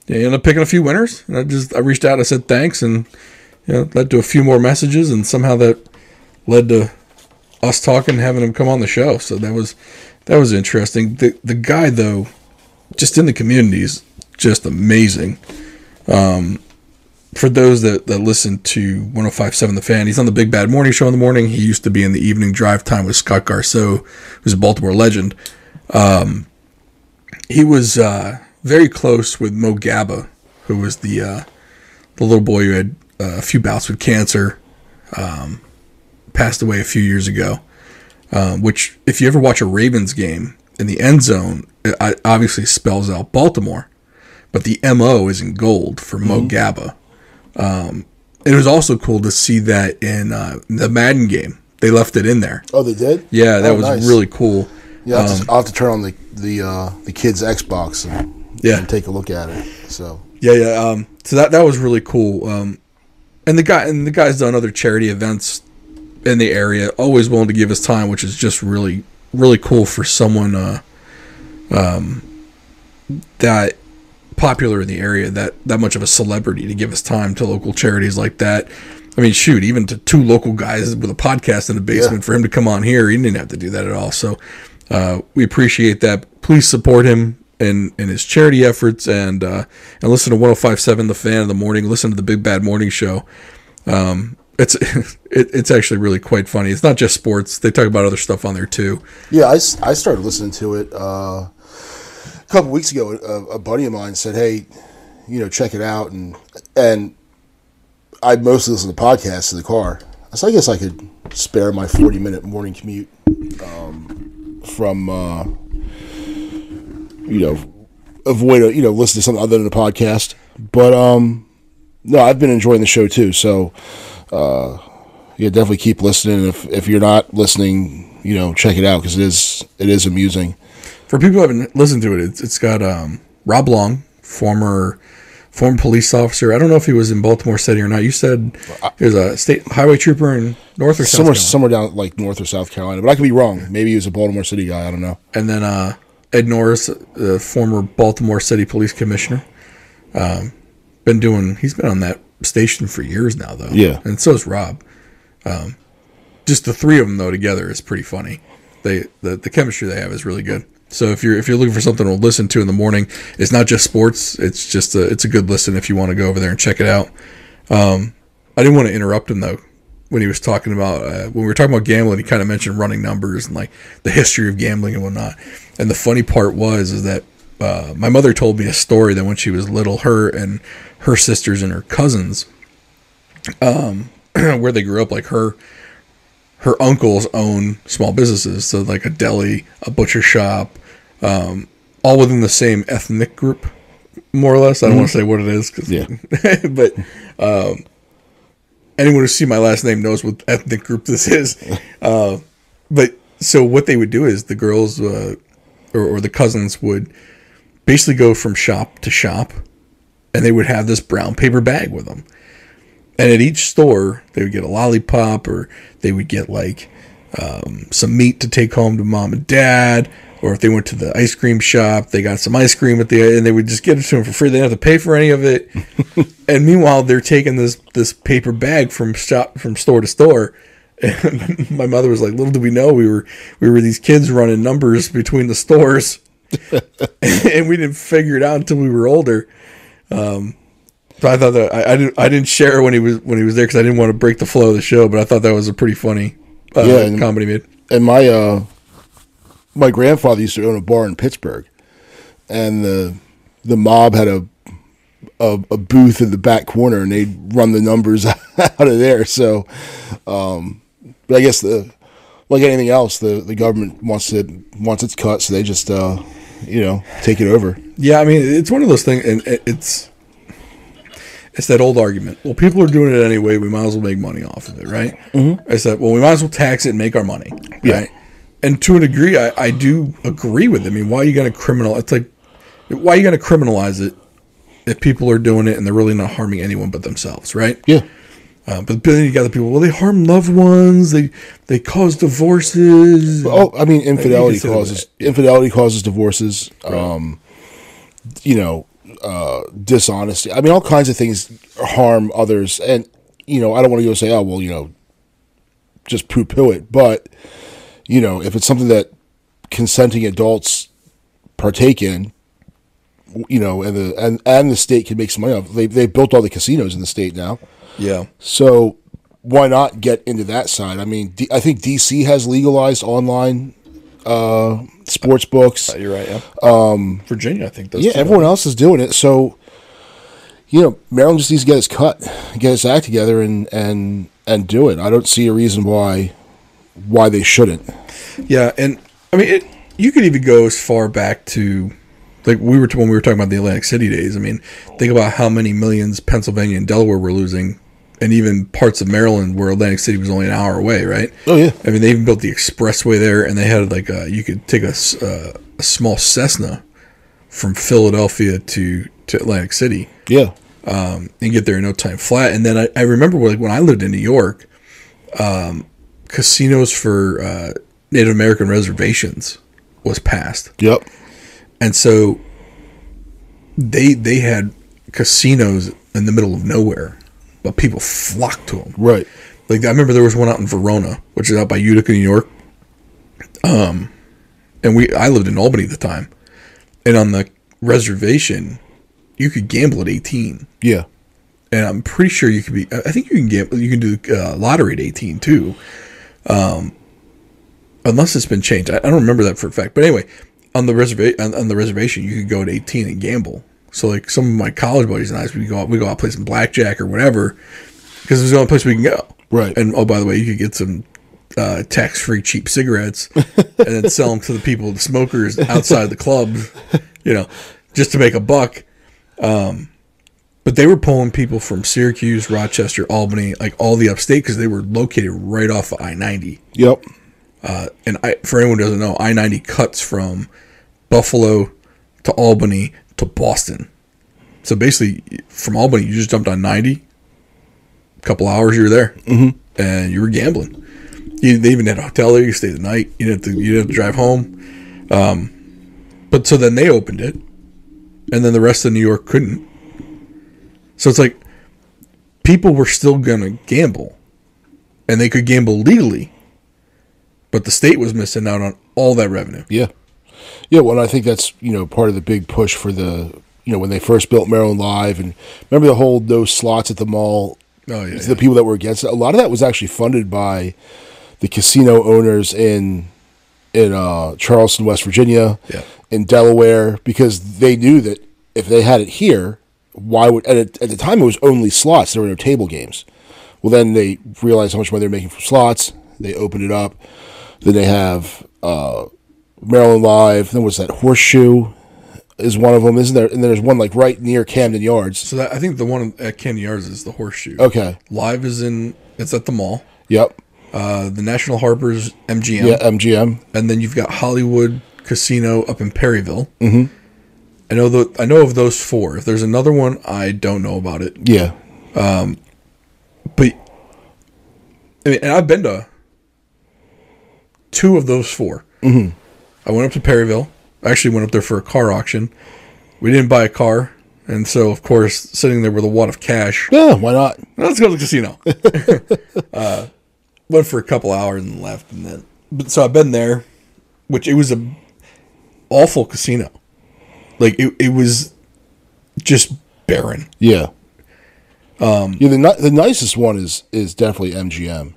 he ended up picking a few winners. And I reached out, I said thanks, and led to a few more messages, and somehow that led to us talking and having him come on the show. So that was interesting. The guy, though, just in the community is just amazing. For those that listen to 105.7 The Fan, he's on the Big Bad Morning Show in the morning. He used to be in the evening drive time with Scott Garceau, who's a Baltimore legend. He was very close with Mo Gabba, who was the little boy who had a few bouts with cancer, passed away a few years ago, which, if you ever watch a Ravens game, in the end zone, it obviously spells out Baltimore, but the MO is in gold for Mo Gabba. It was also cool to see that in the Madden game. They left it in there. Oh, they did? Yeah, that was nice. Really cool. Yeah, I'll have to turn on the kids' Xbox and take a look at it. So yeah. So that was really cool. And the guy's done other charity events in the area, always willing to give his time, which is just really, really cool for someone that popular in the area, that much of a celebrity, to give his time to local charities like that. Shoot, even to two local guys with a podcast in the basement, for him to come on here, he didn't have to do that at all. So we appreciate that. Please support him in his charity efforts, and listen to 105.7 The Fan in the morning. Listen to the Big Bad Morning Show. It's actually really quite funny. It's not just sports; they talk about other stuff on there too. Yeah, I started listening to it a couple weeks ago. A buddy of mine said, "Hey, check it out," and I mostly listen to podcasts in the car. So I guess I could spare my 40-minute morning commute from avoid listen to something other than a podcast. But no, I've been enjoying the show too. So definitely keep listening. If you're not listening, check it out, because it is amusing. For people who haven't listened to it, it's got Rob Long, former police officer. I don't know if he was in Baltimore City or not. You said he was a state highway trooper in North or South Carolina. Somewhere down like North or South Carolina, but I could be wrong. Maybe he was a Baltimore City guy. I don't know. And then Ed Norris, the former Baltimore City Police Commissioner, he's been on that station for years now, though. Yeah, and so is Rob. Just the three of them though together is pretty funny. The chemistry they have is really good. So if you're looking for something to listen to in the morning, it's not just sports. It's just it's a good listen if you want to go over there and check it out. I didn't want to interrupt him though when he was talking about when we were talking about gambling. He kind of mentioned running numbers and like the history of gambling and whatnot. And the funny part is that my mother told me a story that when she was little, her and her sisters and her cousins, where they grew up, like her uncles own small businesses, so like a deli, a butcher shop, all within the same ethnic group, more or less. I don't want to say what it is, but anyone who sees my last name knows what ethnic group this is. But But so what they would do is the girls or the cousins would basically go from shop to shop, and they would have this brown paper bag with them. And at each store, they would get a lollipop, or they would get like some meat to take home to mom and dad. Or if they went to the ice cream shop, they got some ice cream and they would just give it to them for free. They didn't have to pay for any of it. And meanwhile, they're taking this paper bag from store to store. And my mother was like, "Little did we know we were these kids running numbers between the stores, and we didn't figure it out until we were older." So I thought that I didn't share when he was there because I didn't want to break the flow of the show. But I thought that was a pretty funny comedy made. And my grandfather used to own a bar in Pittsburgh, and the mob had a booth in the back corner, and they'd run the numbers out of there. So, but I guess like anything else, the government wants its cut, so they just take it over. Yeah, I mean, it's one of those things, and it's that old argument. Well, people are doing it anyway. We might as well make money off of it, right? Mm-hmm. I said, well, we might as well tax it and make our money, right? Yeah. And to a degree, I do agree with it. I mean, why are you going to why are you going to criminalize it if people are doing it and they're really not harming anyone but themselves, right? Yeah. But then you got the people, well, they harm loved ones, they cause divorces. Oh, I mean, infidelity causes divorces. Right. Dishonesty. I mean, all kinds of things harm others. And, I don't want to go say, oh, well, just poo-poo it. But, if it's something that consenting adults partake in, and the state can make some money off. They built all the casinos in the state now. Yeah. So why not get into that side? I mean, I think D.C. has legalized online sports books. You're right. Yeah. Virginia, I think does. Yeah, everyone else is doing it. So, Maryland just needs to get its act together and do it. I don't see a reason why they shouldn't. Yeah, and I mean, you could even go as far back to like when we were talking about the Atlantic City days. I mean, think about how many millions Pennsylvania and Delaware were losing, and even parts of Maryland where Atlantic City was only an hour away, right? Oh yeah. I mean, they even built the expressway there, and they had like you could take a small Cessna from Philadelphia to Atlantic City. Yeah. And get there in no time flat. And then I remember when I lived in New York, casinos for Native American reservations was passed. Yep. And so they had casinos in the middle of nowhere, but people flocked to them. Right. Like I remember there was one out in Verona, which is out by Utica, New York. And I lived in Albany at the time, and on the reservation, you could gamble at 18. Yeah. And I'm pretty sure you could be. I think you can gamble. You can do lottery at 18 too, unless it's been changed. I don't remember that for a fact. But anyway, on the reservation, you could go at 18 and gamble. So like some of my college buddies and I, we go out play some blackjack or whatever, because it's the only place we can go. Right. And oh, by the way, you could get some tax-free cheap cigarettes and then sell them to the people, the smokers outside the club, just to make a buck. But they were pulling people from Syracuse, Rochester, Albany, like all the upstate, because they were located right off of I-90. Yep. And for anyone who doesn't know, I-90 cuts from Buffalo to Albany to Boston. So basically, from Albany, you just jumped on 90. A couple hours, you were there, and you were gambling. They even had a hotel there. You stayed the night. You didn't have to drive home. But so then they opened it, and then the rest of New York couldn't. So it's like people were still going to gamble, and they could gamble legally, but the state was missing out on all that revenue. Yeah. Yeah, well, I think that's, part of the big push for the, when they first built Maryland Live, and remember the whole no slots at the mall. Oh, yeah. The people that were against it. A lot of that was actually funded by the casino owners in Charleston, West Virginia, in Delaware, because they knew that if they had it here, why would at the time it was only slots. There were no table games. Well, then they realized how much money they're making from slots. They opened it up. Then they have Maryland Live. Then what's that? Horseshoe is one of them, isn't there? And then there's one like right near Camden Yards. So I think the one at Camden Yards is the Horseshoe. Okay. Live it's at the mall. Yep. The National Harbors MGM. Yeah, MGM. And then you've got Hollywood Casino up in Perryville. Mm-hmm. I know of those 4. If there's another one, I don't know about it. Yeah. But I mean, and I've been to 2 of those 4. Mm-hmm. I went up to Perryville. I actually went up there for a car auction. We didn't buy a car, and so of course, sitting there with a wad of cash. Yeah, why not? Let's go to the casino. Went for a couple hours and left, and then. But so I've been there, which it was a awful casino. Like it was just barren. Yeah. The nicest one is definitely MGM.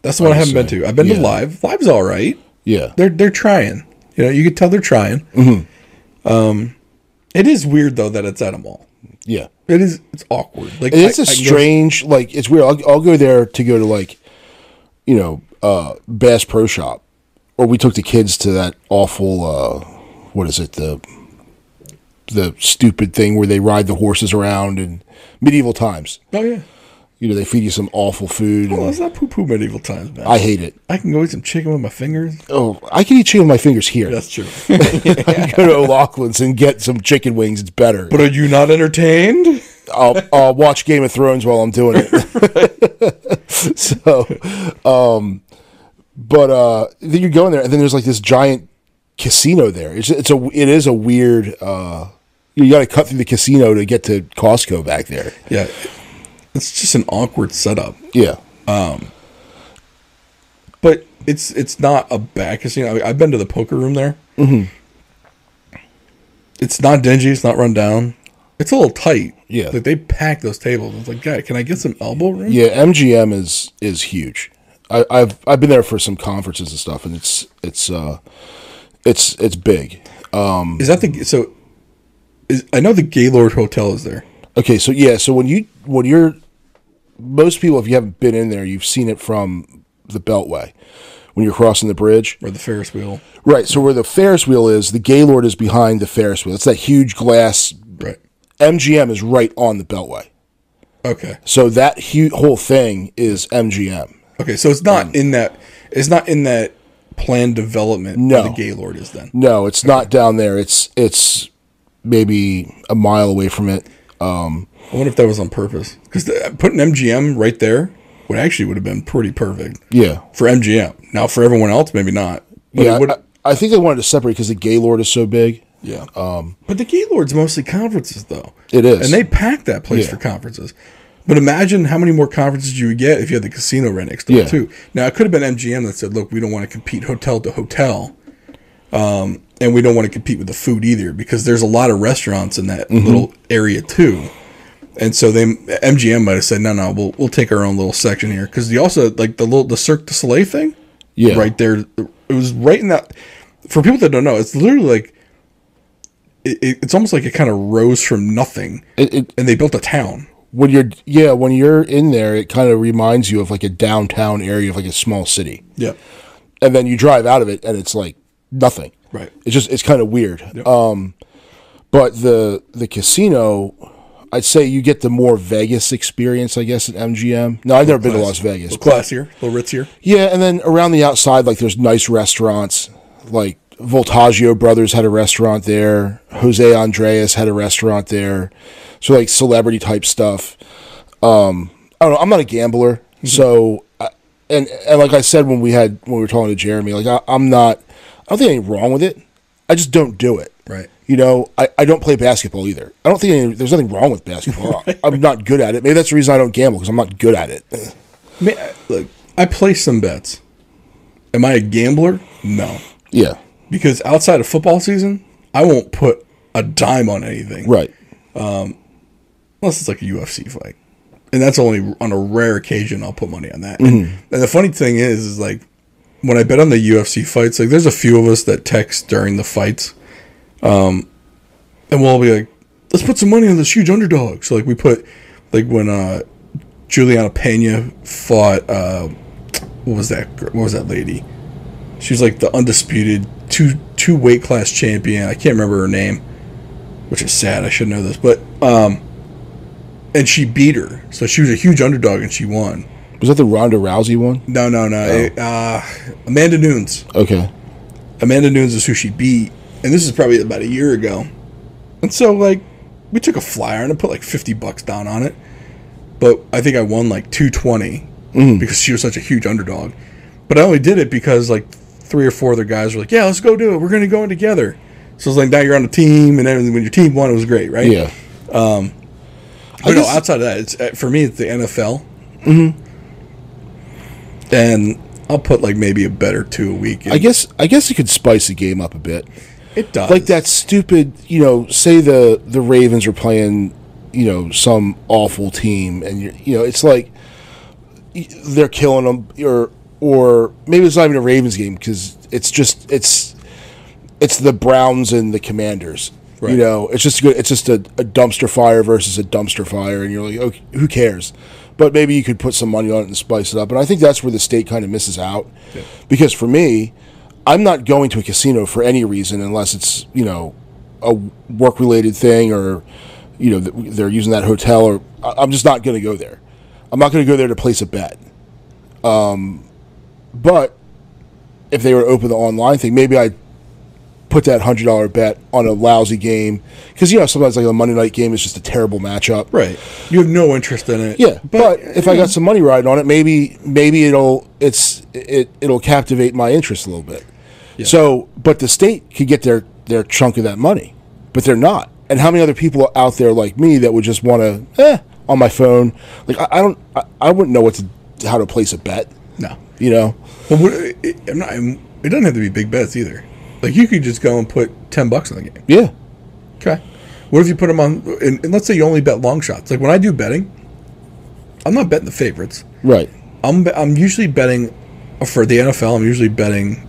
That's the one I haven't been to. I've been to Live. Live's all right. Yeah. They're trying. You know, you can tell they're trying. Mm-hmm. It is weird though that it's at a mall. Yeah. It is. It's awkward. Like it's strange. Like it's weird. I'll go there to go to like, Bass Pro Shop, or we took the kids to that awful. What is it? The stupid thing where they ride the horses around in medieval times. Oh yeah. They feed you some awful food. Oh, it's not poo medieval times, man. I hate it. I can go eat some chicken with my fingers. Oh, I can eat chicken with my fingers here. That's true. I go to O'Loughlin's and get some chicken wings. It's better. But are you not entertained? I'll watch Game of Thrones while I'm doing it. So, but then you go in there, and then there's like this giant casino there. It is a weird. You got to cut through the casino to get to Costco back there. Yeah. It's just an awkward setup. Yeah. But it's not a bad casino. I mean, I've been to the poker room there. Mm-hmm. It's not dingy. It's not run down. It's a little tight. Yeah. Like they pack those tables. It's like, guy, can I get some elbow room? Yeah, MGM is huge. I've been there for some conferences and stuff, and it's big. Is that I know the Gaylord Hotel is there. Okay, so when you're most people, if you haven't been in there, you've seen it from the Beltway when you're crossing the bridge. Or the Ferris wheel. Right, so where the Ferris wheel is, the Gaylord is behind the Ferris wheel. It's that huge glass. Right. MGM is right on the Beltway. Okay. So that whole thing is MGM. Okay, so it's not in that planned development no. where the Gaylord is then. No, it's not down there. It's maybe a mile away from it. I wonder if that was on purpose. Because putting MGM right there would have been pretty perfect. Yeah. For MGM. Now, for everyone else, maybe not. But yeah, I think they wanted to separate because the Gaylord is so big. Yeah. But the Gaylord's mostly conferences, though. It is. And they pack that place for conferences. But imagine how many more conferences you would get if you had the casino right next door, too. Now, it could have been MGM that said, look, we don't want to compete hotel to hotel. And we don't want to compete with the food either, because there's a lot of restaurants in that little area too. And so MGM might have said, no, we'll take our own little section here, because you also like the Cirque du Soleil thing, right there. It was right in that. For people that don't know, it's literally like it's almost like it kind of rose from nothing, and they built a town. When you're in there, it kind of reminds you of like a downtown area of like a small city. Yeah, and then you drive out of it, and it's like nothing. Right. It's kind of weird. Yep. But the casino, I'd say you get the more Vegas experience, I guess, at MGM. No, I've never been to Las Vegas. A little classier, a little ritzier. Yeah, and then around the outside, like there's nice restaurants. Like Voltaggio Brothers had a restaurant there. Jose Andres had a restaurant there. So like celebrity type stuff. I don't know. I'm not a gambler, so and like I said when we were talking to Jeremy, like I'm not. I don't think anything wrong with it. I just don't do it. Right. I don't play basketball either. I don't think there's nothing wrong with basketball. Right. I'm not good at it. Maybe that's the reason I don't gamble, because I'm not good at it. Look, I place some bets. Am I a gambler? No. Yeah. Because outside of football season, I won't put a dime on anything. Right. Unless it's like a UFC fight. And that's only on a rare occasion I'll put money on that. And the funny thing is like, when I bet on the UFC fights, like there's a few of us that text during the fights, and we'll all be like, let's put some money on this huge underdog. So like we put, like when Juliana Pena fought, what was that lady? She was like the undisputed two weight class champion. I can't remember her name, which is sad. I should know this, but and she beat her, so she was a huge underdog and she won. Was that the Ronda Rousey one? No. Amanda Nunes. Okay. Amanda Nunes is who she beat, and this is probably about a year ago. And so, like, we took a flyer and I put like $50 down on it, but I think I won like $220 because she was such a huge underdog. But I only did it because like 3 or 4 other guys were like, "Yeah, let's go do it. We're going to go in together." So it's like, now you're on a team, and then when your team won, it was great, right? Yeah. But no, outside of that, it's for me, it's the NFL. And I'll put like maybe a bet or 2 a week. I guess it could spice the game up a bit. It does. Like that stupid, say the Ravens are playing, some awful team, and it's like they're killing them, or maybe it's not even a Ravens game because it's the Browns and the Commanders. Right. It's just good. It's just a dumpster fire versus a dumpster fire, and you're like, okay, who cares? But maybe you could put some money on it and spice it up. And I think that's where the state kind of misses out, because for me, I'm not going to a casino for any reason unless it's a work-related thing, or they're using that hotel, or I'm just not going to go there. I'm not going to go there to place a bet. But if they were to open the online thing, maybe I'd put that $100 bet on a lousy game, because sometimes like a Monday night game is just a terrible matchup. Right. You have no interest in it. Yeah, but if I got some money riding on it, maybe it'll captivate my interest a little bit. Yeah. So, but the state could get their chunk of that money, but they're not. And how many other people out there like me that would just want to on my phone? Like I wouldn't know how to place a bet. No. But it doesn't have to be big bets either. Like, you could just go and put $10 on the game. Yeah. Okay. What if you put them on, and let's say you only bet long shots. Like, when I do betting, I'm not betting the favorites. Right. I'm usually betting, for the NFL, I'm usually betting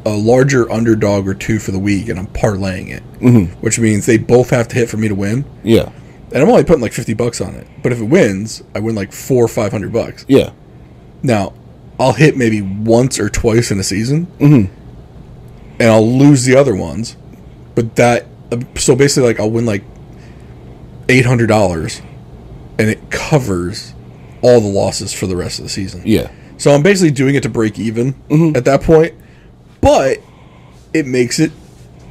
a larger underdog or 2 for the week, and I'm parlaying it, which means they both have to hit for me to win. Yeah. And I'm only putting like $50 on it. But if it wins, I win like $400 or $500. Yeah. Now, I'll hit maybe once or twice in a season. And I'll lose the other ones, but so basically, like, I'll win like $800, and it covers all the losses for the rest of the season. Yeah. So I'm basically doing it to break even at that point, but it makes the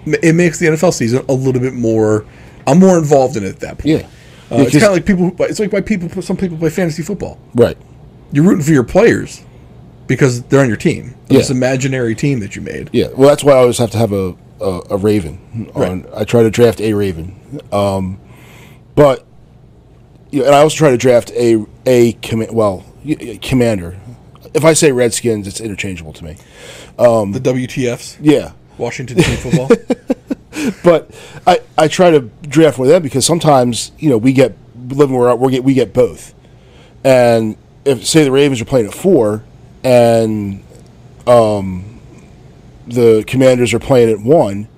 NFL season a little bit more. I'm more involved in it at that point. Yeah. It's kind of like people. It's like why some people play fantasy football. Right. You're rooting for your players because they're on your team. This imaginary team that you made. Yeah. Well, that's why I always have to have a Raven. Right. I try to draft a Raven. But and I also try to draft a commander. If I say Redskins, it's interchangeable to me. The WTFs. Yeah. Washington team football. But I try to draft with them because sometimes we get living where we get both. And if say the Ravens are playing at 4 and the Commanders are playing at 1,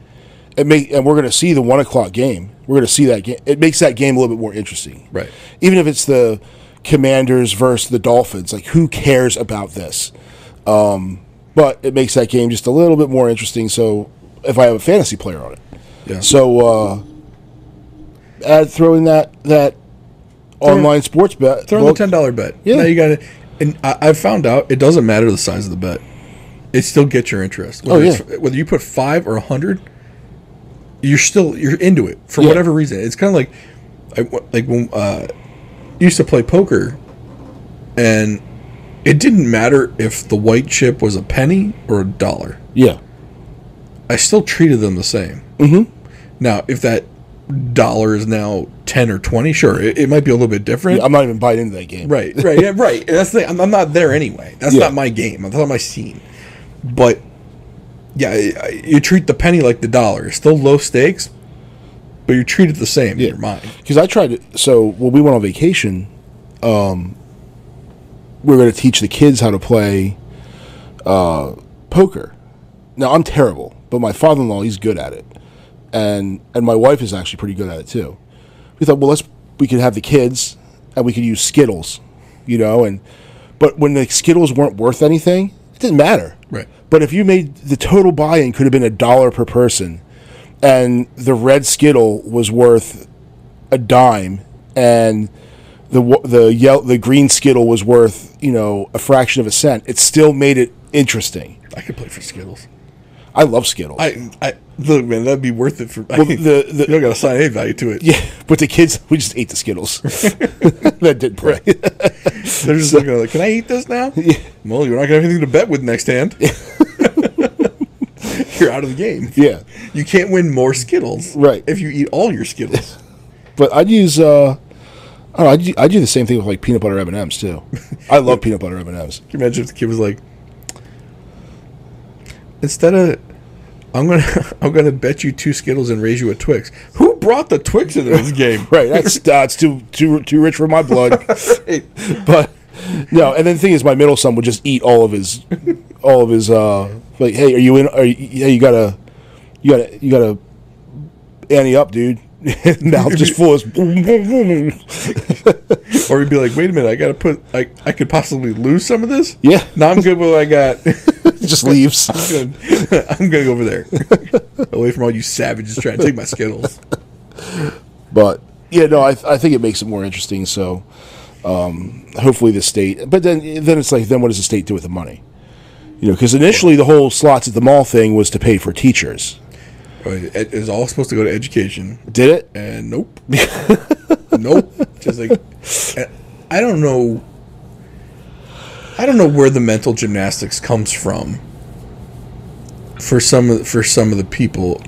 and we're going to see the 1:00 game. We're going to see that game. It makes that game a little bit more interesting, right? Even if it's the Commanders versus the Dolphins, like, who cares about this? But it makes that game just a little bit more interesting. So if I have a fantasy player on it, So throw in that online sports bet. Throw in the $10 bet. Yeah. Now you got it. And I've found out it doesn't matter the size of the bet. It still gets your interest. Whether you put 5 or 100, you're into it for whatever reason. It's kind of like when I used to play poker, and it didn't matter if the white chip was a penny or $1. Yeah. I still treated them the same. Mm-hmm. Now, if that $1 is now 10 or 20, sure, it might be a little bit different. Yeah, I'm not even buying into that game. Right. Yeah, right. And that's the thing. I'm not there anyway. That's not my game. That's not my scene. But yeah, you treat the penny like the $1. It's still low stakes, but you treat it the same in your mind. Because I tried to. So when we went on vacation, we were going to teach the kids how to play poker. Now, I'm terrible, but my father-in-law, he's good at it. And my wife is actually pretty good at it too. We thought, well, we could have the kids and we could use Skittles, but when the Skittles weren't worth anything, it didn't matter. Right. But if you made the total buy-in could have been $1 per person, and the red Skittle was worth $0.10, and the green Skittle was worth, a fraction of a cent, it still made it interesting. I could play for Skittles. I love Skittles. I look, man, that'd be worth it for. Well, you don't got to assign any value to it. Yeah, but the kids, we just ate the Skittles. That did play. They're just looking like, can I eat this now? Yeah. Well, you're not gonna have anything to bet with next hand. You're out of the game. Yeah, you can't win more Skittles, right? If you eat all your Skittles. But I'd use. I do the same thing with like peanut butter M&Ms too. I love peanut butter M&Ms. Can you imagine if the kid was like, instead of, I'm gonna bet you 2 Skittles and raise you a Twix. Who brought the Twix into this game? Right, that's too rich for my blood. But no, and then the thing is, my middle son would just eat all of his like, hey, are you in? Hey, you gotta ante up, dude. Mouth just full of. Or he'd be like, wait a minute, I gotta put. I could possibly lose some of this. Yeah, no, I'm good with what I got. Just leaves. I'm gonna go over there, away from all you savages trying to take my Skittles. But yeah, no, I think it makes it more interesting. So hopefully the state. But then it's like, then what does the state do with the money? Because initially the whole slots at the mall thing was to pay for teachers. It was all supposed to go to education. Did it? And nope. Nope. Just like, I don't know where the mental gymnastics comes from for some of the people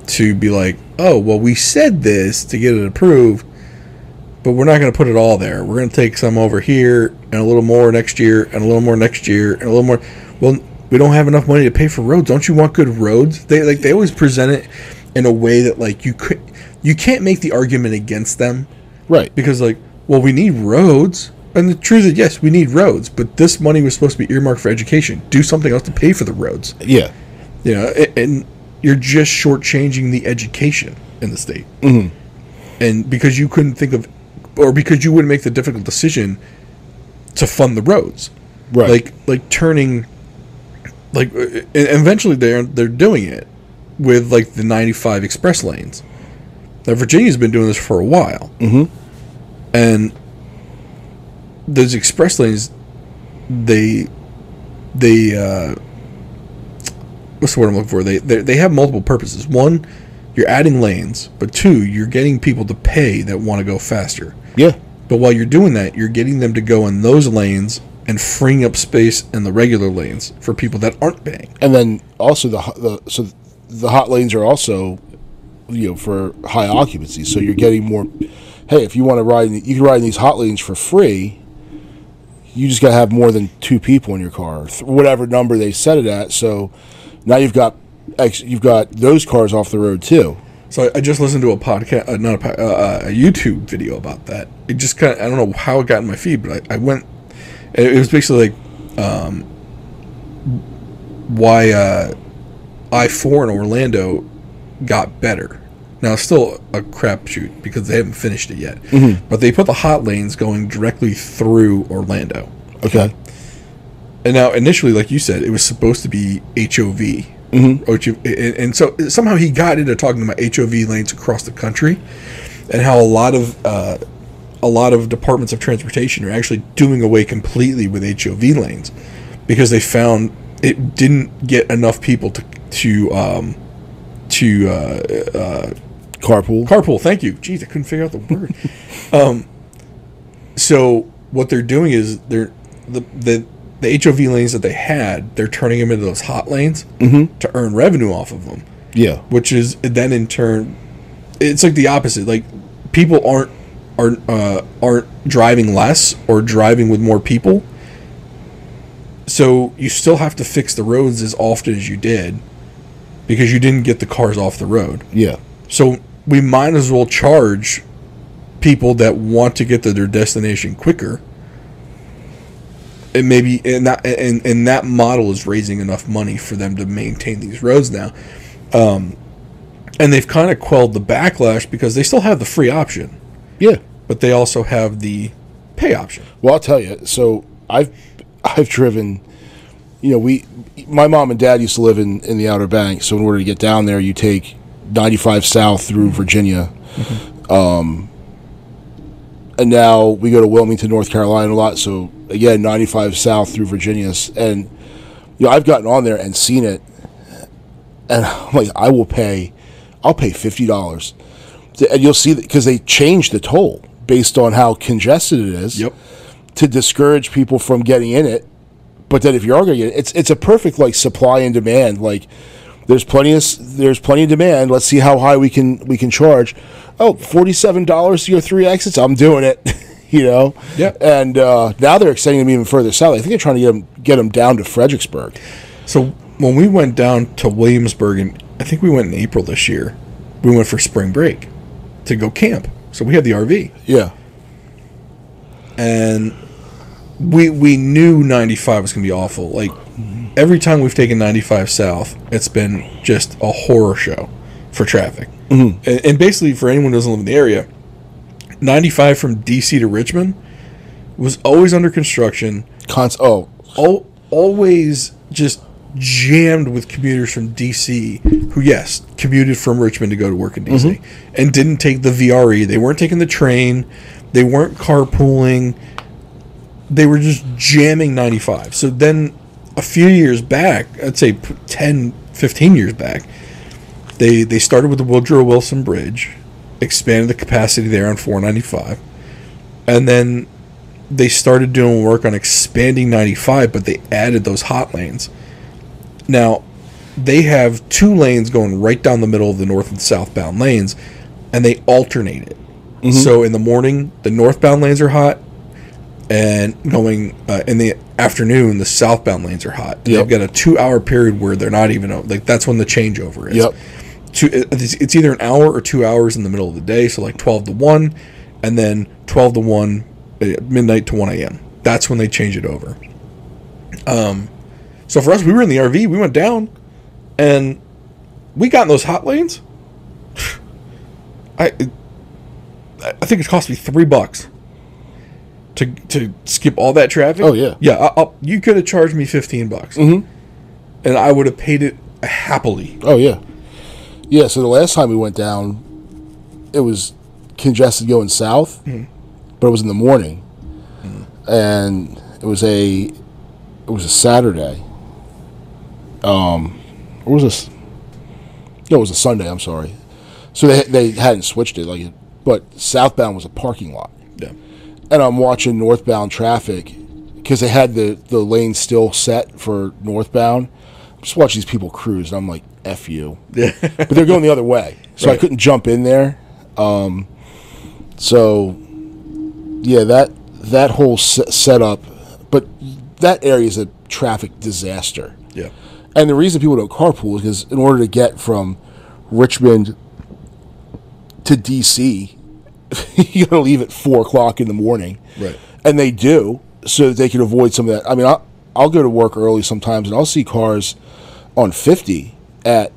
to be like, oh, well, we said this to get it approved, but we're not going to put it all there. We're going to take some over here and a little more next year and a little more next year and a little more. Well, we don't have enough money to pay for roads. Don't you want good roads? They always present it in a way that like you can't make the argument against them, right? Because like, well, we need roads, and the truth is, yes, we need roads, but this money was supposed to be earmarked for education. Do something else to pay for the roads. Yeah, and you're just shortchanging the education in the state, and because you couldn't think of, or because you wouldn't make the difficult decision to fund the roads, right? Like turning. Like, and eventually they're doing it with like the 95 express lanes. Now Virginia's been doing this for a while, and those express lanes, they what's the word I'm looking for? They have multiple purposes. One, you're adding lanes, but 2, you're getting people to pay that want to go faster. Yeah. But while you're doing that, you're getting them to go in those lanes and freeing up space in the regular lanes for people that aren't paying. And then also the hot lanes are also, for high occupancy. So you're getting more. Hey, if you want to ride, you can ride in these hot lanes for free. You just got to have more than 2 people in your car, whatever number they set it at. So now you've got those cars off the road too. So I just listened to a podcast, a YouTube video about that. It just kind of, I don't know how it got in my feed, but I went. It was basically like why I-4 in Orlando got better. Now, it's still a crapshoot because they haven't finished it yet. But they put the hot lanes going directly through Orlando. Okay. And now, initially, like you said, it was supposed to be HOV. And so somehow he got into talking about HOV lanes across the country and how a lot of departments of transportation are actually doing away completely with HOV lanes because they found it didn't get enough people to carpool. Thank you. Jeez, I couldn't figure out the word. So what they're doing is the HOV lanes that they had, they're turning them into those hot lanes to earn revenue off of them. Yeah, which is then in turn, it's like the opposite. Like people aren't driving less or driving with more people. So you still have to fix the roads as often as you did because you didn't get the cars off the road. Yeah. So we might as well charge people that want to get to their destination quicker. And maybe and that model is raising enough money for them to maintain these roads now. And they've kind of quelled the backlash because they still have the free option. Yeah. But they also have the pay option. Well, I'll tell you. So I've driven, my mom and dad used to live in the Outer Banks. So in order to get down there, you take 95 south through Virginia. and now we go to Wilmington, North Carolina a lot. So again, 95 south through Virginia, and I've gotten on there and seen it, and I'm like, I'll pay $50, and you'll see that because they changed the toll based on how congested it is, to discourage people from getting in it. But then if you are going to get it, it's a perfect like supply and demand. Like there's plenty of demand. Let's see how high we can charge. Oh, $47 to your 3 exits. I'm doing it. Yeah. And now they're extending them even further south. I think they're trying to get them down to Fredericksburg. So when we went down to Williamsburg, and I think we went in April this year, we went for spring break to go camp. So we had the RV. Yeah. And we knew 95 was going to be awful. Like every time we've taken 95 south, it's been just a horror show for traffic. Mm-hmm. And basically, for anyone who doesn't live in the area, 95 from DC to Richmond was always under construction. Always just jammed with commuters from DC who, yes, commuted from Richmond to go to work in DC and didn't take the VRE. They weren't taking the train. They weren't carpooling. They were just jamming 95. So then a few years back, I'd say 10, 15 years back, they started with the Woodrow Wilson Bridge, expanded the capacity there on 495, and then they started doing work on expanding 95, but they added those hot lanes. Now, they have 2 lanes going right down the middle of the north and southbound lanes, and they alternate it. Mm-hmm. So in the morning, the northbound lanes are hot, and going in the afternoon, the southbound lanes are hot. Yep. They've got a 2-hour period where they're not even, like, that's when the changeover is. Yep. It's either an hour or 2 hours in the middle of the day, so like 12 to 1, and then 12 to 1, midnight to 1 a.m. That's when they change it over. So for us, we were in the RV, we went down, and we got in those hot lanes. I think it cost me $3 to skip all that traffic. Oh yeah, yeah. You could have charged me $15, and I would have paid it happily. Oh yeah, yeah. So the last time we went down, it was congested going south, but it was in the morning, and it was a Saturday. Or was this? No, it was a Sunday. I'm sorry. So they hadn't switched it, but southbound was a parking lot. Yeah. And I'm watching northbound traffic because they had the lane still set for northbound. I'm just watching these people cruise, and I'm like, F you. Yeah. But they're going the other way. So right. I couldn't jump in there. So, yeah, that whole setup, but that area is a traffic disaster. Yeah. And the reason people don't carpool is because in order to get from Richmond to DC, you got to leave at 4 o'clock in the morning. Right. And they do, so that they can avoid some of that. I mean, I'll go to work early sometimes, and I'll see cars on 50 at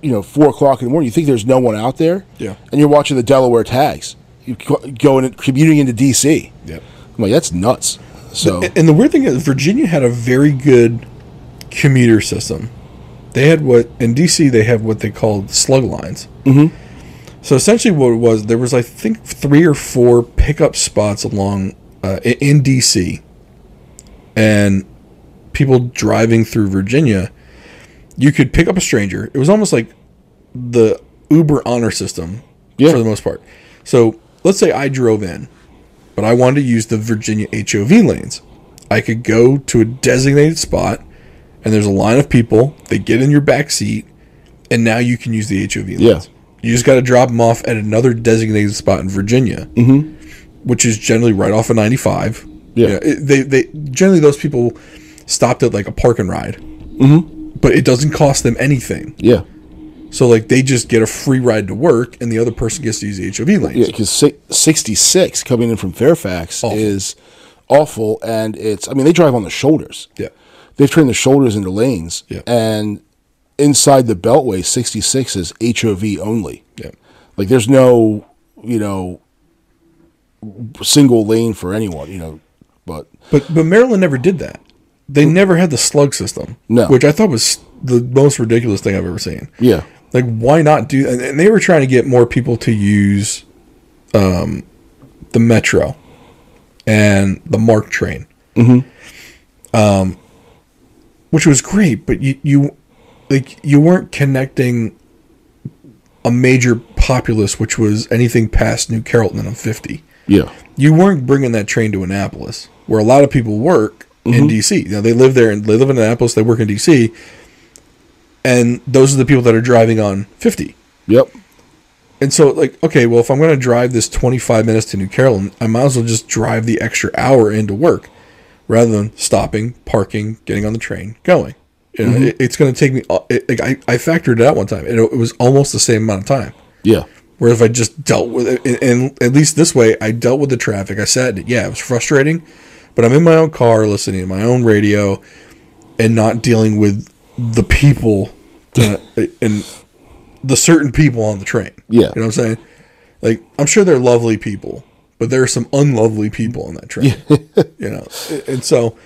4 o'clock in the morning. You think there's no one out there? Yeah. And you're watching the Delaware tags. You commuting into DC. Yeah. I'm like, that's nuts. So, and the weird thing is, Virginia had a very good commuter system. They had in DC they have what they called slug lines. Mm-hmm. So essentially, what it was, there was I think 3 or 4 pickup spots along in DC, and people driving through Virginia, you could pick up a stranger. It was almost like the Uber honor system for the most part. So let's say I drove in, but I wanted to use the Virginia HOV lanes. I could go to a designated spot, and there's a line of people. They get in your back seat, and now you can use the HOV lanes. Yeah. You just got to drop them off at another designated spot in Virginia, which is generally right off of 95. Yeah. They generally, those people stopped at like a park and ride, but it doesn't cost them anything. Yeah. So like they just get a free ride to work, and the other person gets to use the HOV lanes. Yeah, because 66 coming in from Fairfax is awful, and they drive on the shoulders. Yeah. They've turned the shoulders into lanes. Yeah. And inside the Beltway, 66 is HOV only. Yeah. Like there's no, single lane for anyone, but Maryland never did that. They never had the slug system. No. Which I thought was the most ridiculous thing I've ever seen. Yeah. Like, why not do... And they were trying to get more people to use the the Metro and the MARC train, which was great, but you weren't connecting a major populace, which was anything past New Carrollton on 50. Yeah. You weren't bringing that train to Annapolis, where a lot of people work in D.C. Now, they live there, and they live in Annapolis, they work in D.C., and those are the people that are driving on 50. Yep. And so, like, okay, well, if I'm going to drive this 25 minutes to New Carrollton, I might as well just drive the extra hour into work rather than stopping, parking, getting on the train, going. You know, it's going to take me. I factored it out one time, and it was almost the same amount of time. Yeah. Where if I just dealt with it, and at least this way, I dealt with the traffic. I sat in it. Yeah, it was frustrating, but I'm in my own car, listening to my own radio, and not dealing with the people and the certain people on the train. Yeah. You know what I'm saying? Like, I'm sure they're lovely people, but there are some unlovely people on that train. You know, and so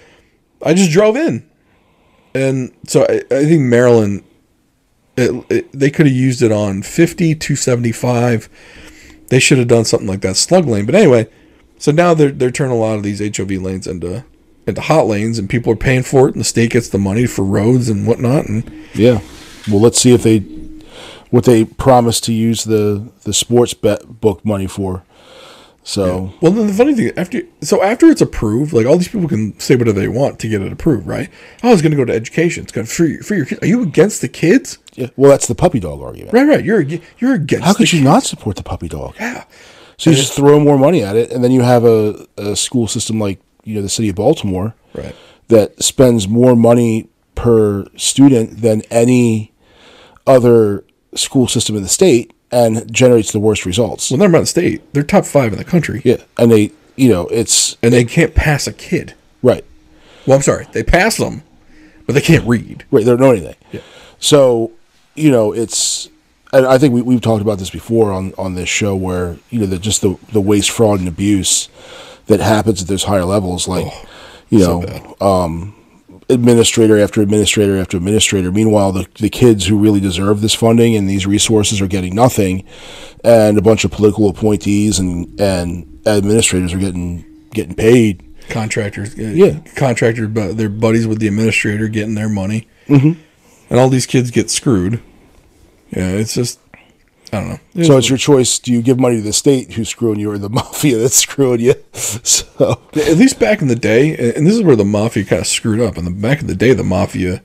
I just drove in. And so I think Maryland, they could have used it on 50, 275. They should have done something like that slug lane. But anyway, so now they're turning a lot of these HOV lanes into hot lanes, and people are paying for it, and the state gets the money for roads and whatnot. And yeah, well, let's see if what they promised to use the sports bet book money for. So yeah. Well, then the funny thing, after it's approved, like, all these people can say whatever they want to get it approved, right? Oh, it's going to go to education. It's going for your kids. Are you against the kids? Yeah. Well, that's the puppy dog argument. Right. You're against. How could you not support the puppy dog? Yeah. So you just throw more money at it, and then you have a school system like, you know, the city of Baltimore, right, that spends more money per student than any other school system in the state, and generates the worst results. Well, never mind the state. They're top 5 in the country. Yeah, and they can't pass a kid. Right. Well, I'm sorry, they pass them, but they can't read. Right, they don't know anything. Yeah. So, you know, and I think we've talked about this before on this show, where, you know, the waste, fraud, and abuse that happens at those higher levels, like, administrator after administrator after administrator. Meanwhile, the kids who really deserve this funding and these resources are getting nothing, and a bunch of political appointees and administrators are getting paid. Contractors, but they're buddies with the administrator, getting their money, and all these kids get screwed. Yeah, it's just, I don't know. So it's your choice. Do you give money to the state who's screwing you, or the mafia that's screwing you? So at least back in the day, and this is where the mafia kind of screwed up. And back in the day, the mafia,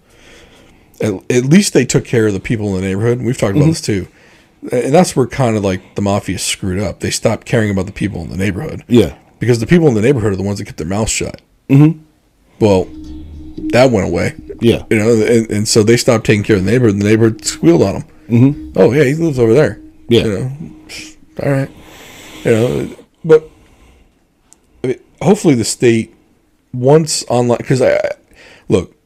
at least they took care of the people in the neighborhood. We've talked about this too. And that's where kind of like the mafia screwed up. They stopped caring about the people in the neighborhood. Yeah. Because the people in the neighborhood are the ones that kept their mouths shut. Well, that went away. Yeah. You know, and so they stopped taking care of the neighborhood, and the neighborhood squealed on them. Oh, yeah, he lives over there. Yeah. You know, all right. You know, but I mean, hopefully the state, once online, because look,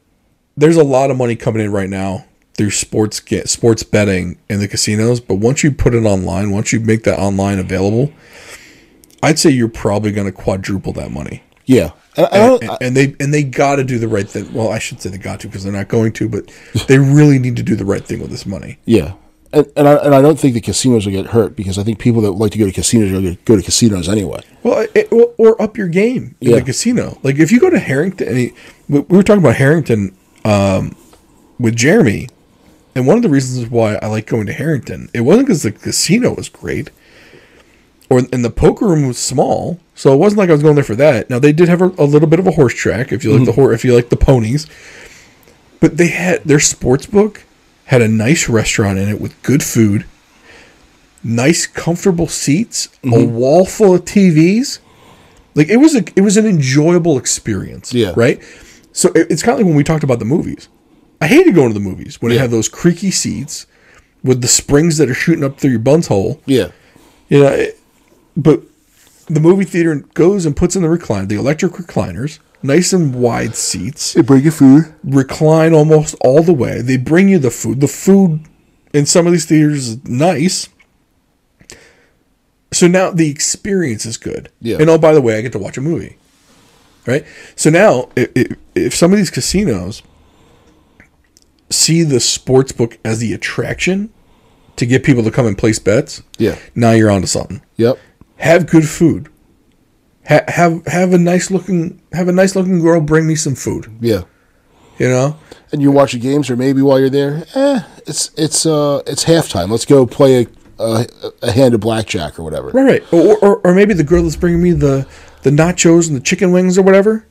there's a lot of money coming in right now through sports betting in the casinos, but once you put it online, once you make that online available, I'd say you're probably going to quadruple that money. Yeah. And they got to do the right thing. Well, I should say they got to, because they're not going to, but they really need to do the right thing with this money. Yeah. And I don't think the casinos will get hurt, because I think people that like to go to casinos are going to go to casinos anyway. Well, or up your game in the casino. Like, if you go to Harrington, we were talking about Harrington with Jeremy, and one of the reasons why I like going to Harrington, it wasn't because the casino was great, and the poker room was small, so it wasn't like I was going there for that. Now, they did have a little bit of a horse track, if you like if you like the ponies, but they had their sports book had a nice restaurant in it with good food, nice comfortable seats, a wall full of TVs. Like, it was an enjoyable experience. Yeah. Right. So it's kind of like when we talked about the movies. I hated going to the movies when they have those creaky seats with the springs that are shooting up through your buns hole. Yeah. You know, but the movie theater goes and puts in the electric recliners, nice and wide seats. They bring you food. Recline almost all the way. They bring you the food. The food in some of these theaters is nice. So now the experience is good. Yeah. And oh, by the way, I get to watch a movie. Right? So now, if some of these casinos see the sports book as the attraction to get people to come and place bets, now you're onto something. Yep. Have good food. have a nice looking girl bring me some food. Yeah. You know? And you watch the games, or maybe while you're there, it's halftime. Let's go play a hand of blackjack or whatever. Right. Or maybe the girl that's bringing me the nachos and the chicken wings or whatever,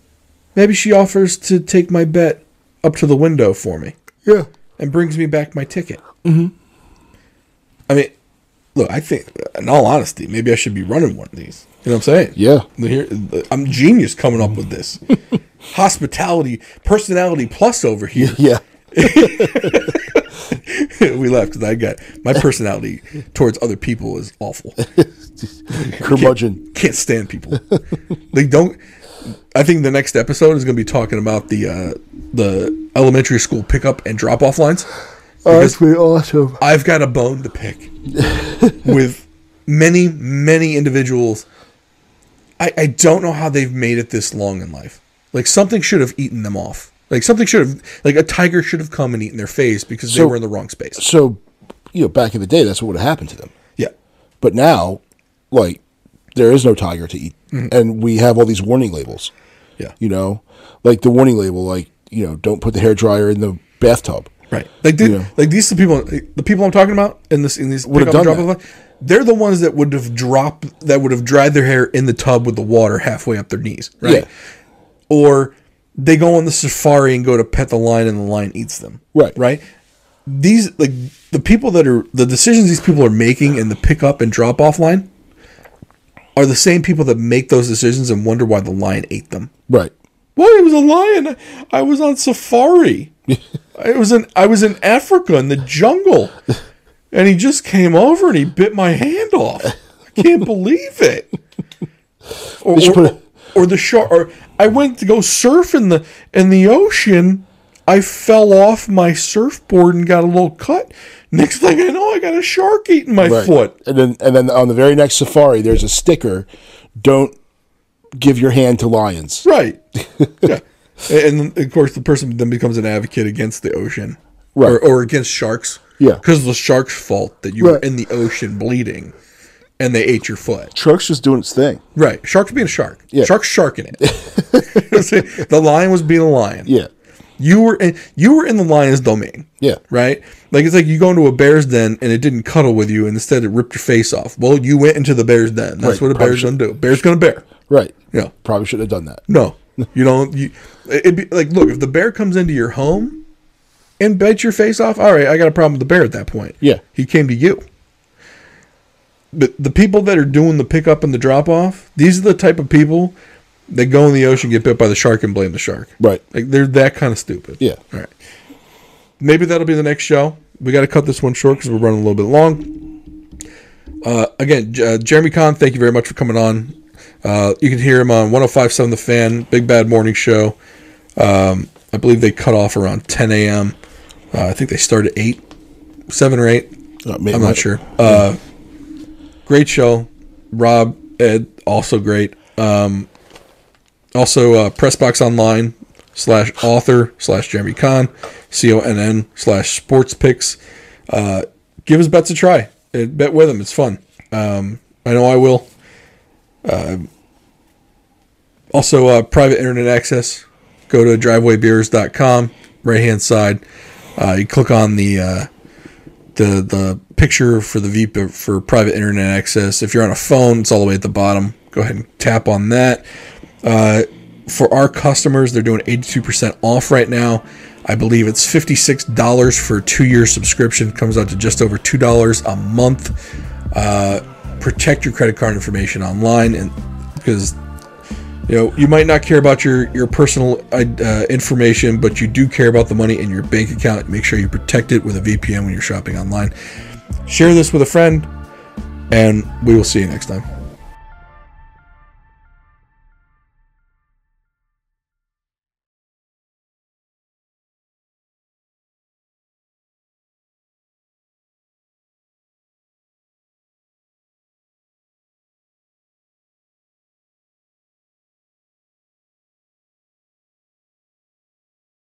maybe she offers to take my bet up to the window for me. Yeah. And brings me back my ticket. Mm-hmm. I mean, look, I think, in all honesty, maybe I should be running one of these. You know what I'm saying? Yeah. I'm genius coming up with this. Hospitality, personality plus over here. Yeah. We laughed because I got my personality towards other people is awful. Curmudgeon. Can't stand people. They don't. I think the next episode is going to be talking about the elementary school pickup and drop off lines. Oh, that's pretty awesome. I've got a bone to pick with many individuals. I don't know how they've made it this long in life. Like, something should have eaten them off. Like, a tiger should have come and eaten their face because they were in the wrong space. So, back in the day, that's what would have happened to them. Yeah. But now, like, there is no tiger to eat. Mm-hmm. And we have all these warning labels. Yeah. Like the warning label, like, don't put the hairdryer in the bathtub. Right. Like, these are the people I'm talking about in these would have done that. They're the ones that would have dried their hair in the tub with the water halfway up their knees, right? Yeah. Or they go on the safari and go to pet the lion and the lion eats them. Right. Right? These, like, the decisions these people are making in the pickup and drop off line are the same people that make those decisions and wonder why the lion ate them. Right. Well, it was a lion. I was on safari. I was in Africa in the jungle. And he just came over and he bit my hand off. I can't believe it. Or the shark. Or I went to go surf in the ocean. I fell off my surfboard and got a little cut. Next thing I know, I got a shark eating my foot. And then on the very next safari, there's a sticker: "Don't give your hand to lions." Right. Yeah. And of course, the person then becomes an advocate against the ocean, right, or against sharks. Yeah, because the shark's fault that you were in the ocean bleeding, and they ate your foot. Shark's just doing its thing. Right, shark's being a shark. Yeah, shark's sharking it. The lion was being a lion. Yeah, you were in the lion's domain. Yeah, right. Like, it's like you go into a bear's den and it didn't cuddle with you, and instead it ripped your face off. Well, you went into the bear's den. That's what a bear's gonna do. Bear's gonna bear. Right. Yeah. Probably should have done that. No, you don't. It'd be like, look, if the bear comes into your home and bites your face off, all right, I got a problem with the bear at that point. Yeah. He came to you. But the people that are doing the pickup and the drop off, these are the type of people that go in the ocean, get bit by the shark, and blame the shark. Right. Like, they're that kind of stupid. Yeah. All right. Maybe that'll be the next show. We got to cut this one short because we're running a little bit long. Again, Jeremy Conn, thank you very much for coming on. You can hear him on 105.7 The Fan, Big Bad Morning Show. I believe they cut off around 10 a.m. I think they start at 7 or 8. I'm not sure. Great show. Rob, Ed, also great. Also, Pressbox Online /author/Jeremy Conn, CONN/sports picks. Give his bets a try. Bet with him. It's fun. I know I will. Also, private internet access. Go to drivewaybeers.com. Right hand side. You click on the picture for the VP for private internet access. If you're on a phone, it's all the way at the bottom. Go ahead and tap on that. For our customers, they're doing 82% off right now. I believe it's $56 for a 2-year subscription. Comes out to just over $2 a month. Protect your credit card information online, and because you might not care about your personal information, but you do care about the money in your bank account. Make sure you protect it with a VPN when you're shopping online. Share this with a friend, and we will see you next time.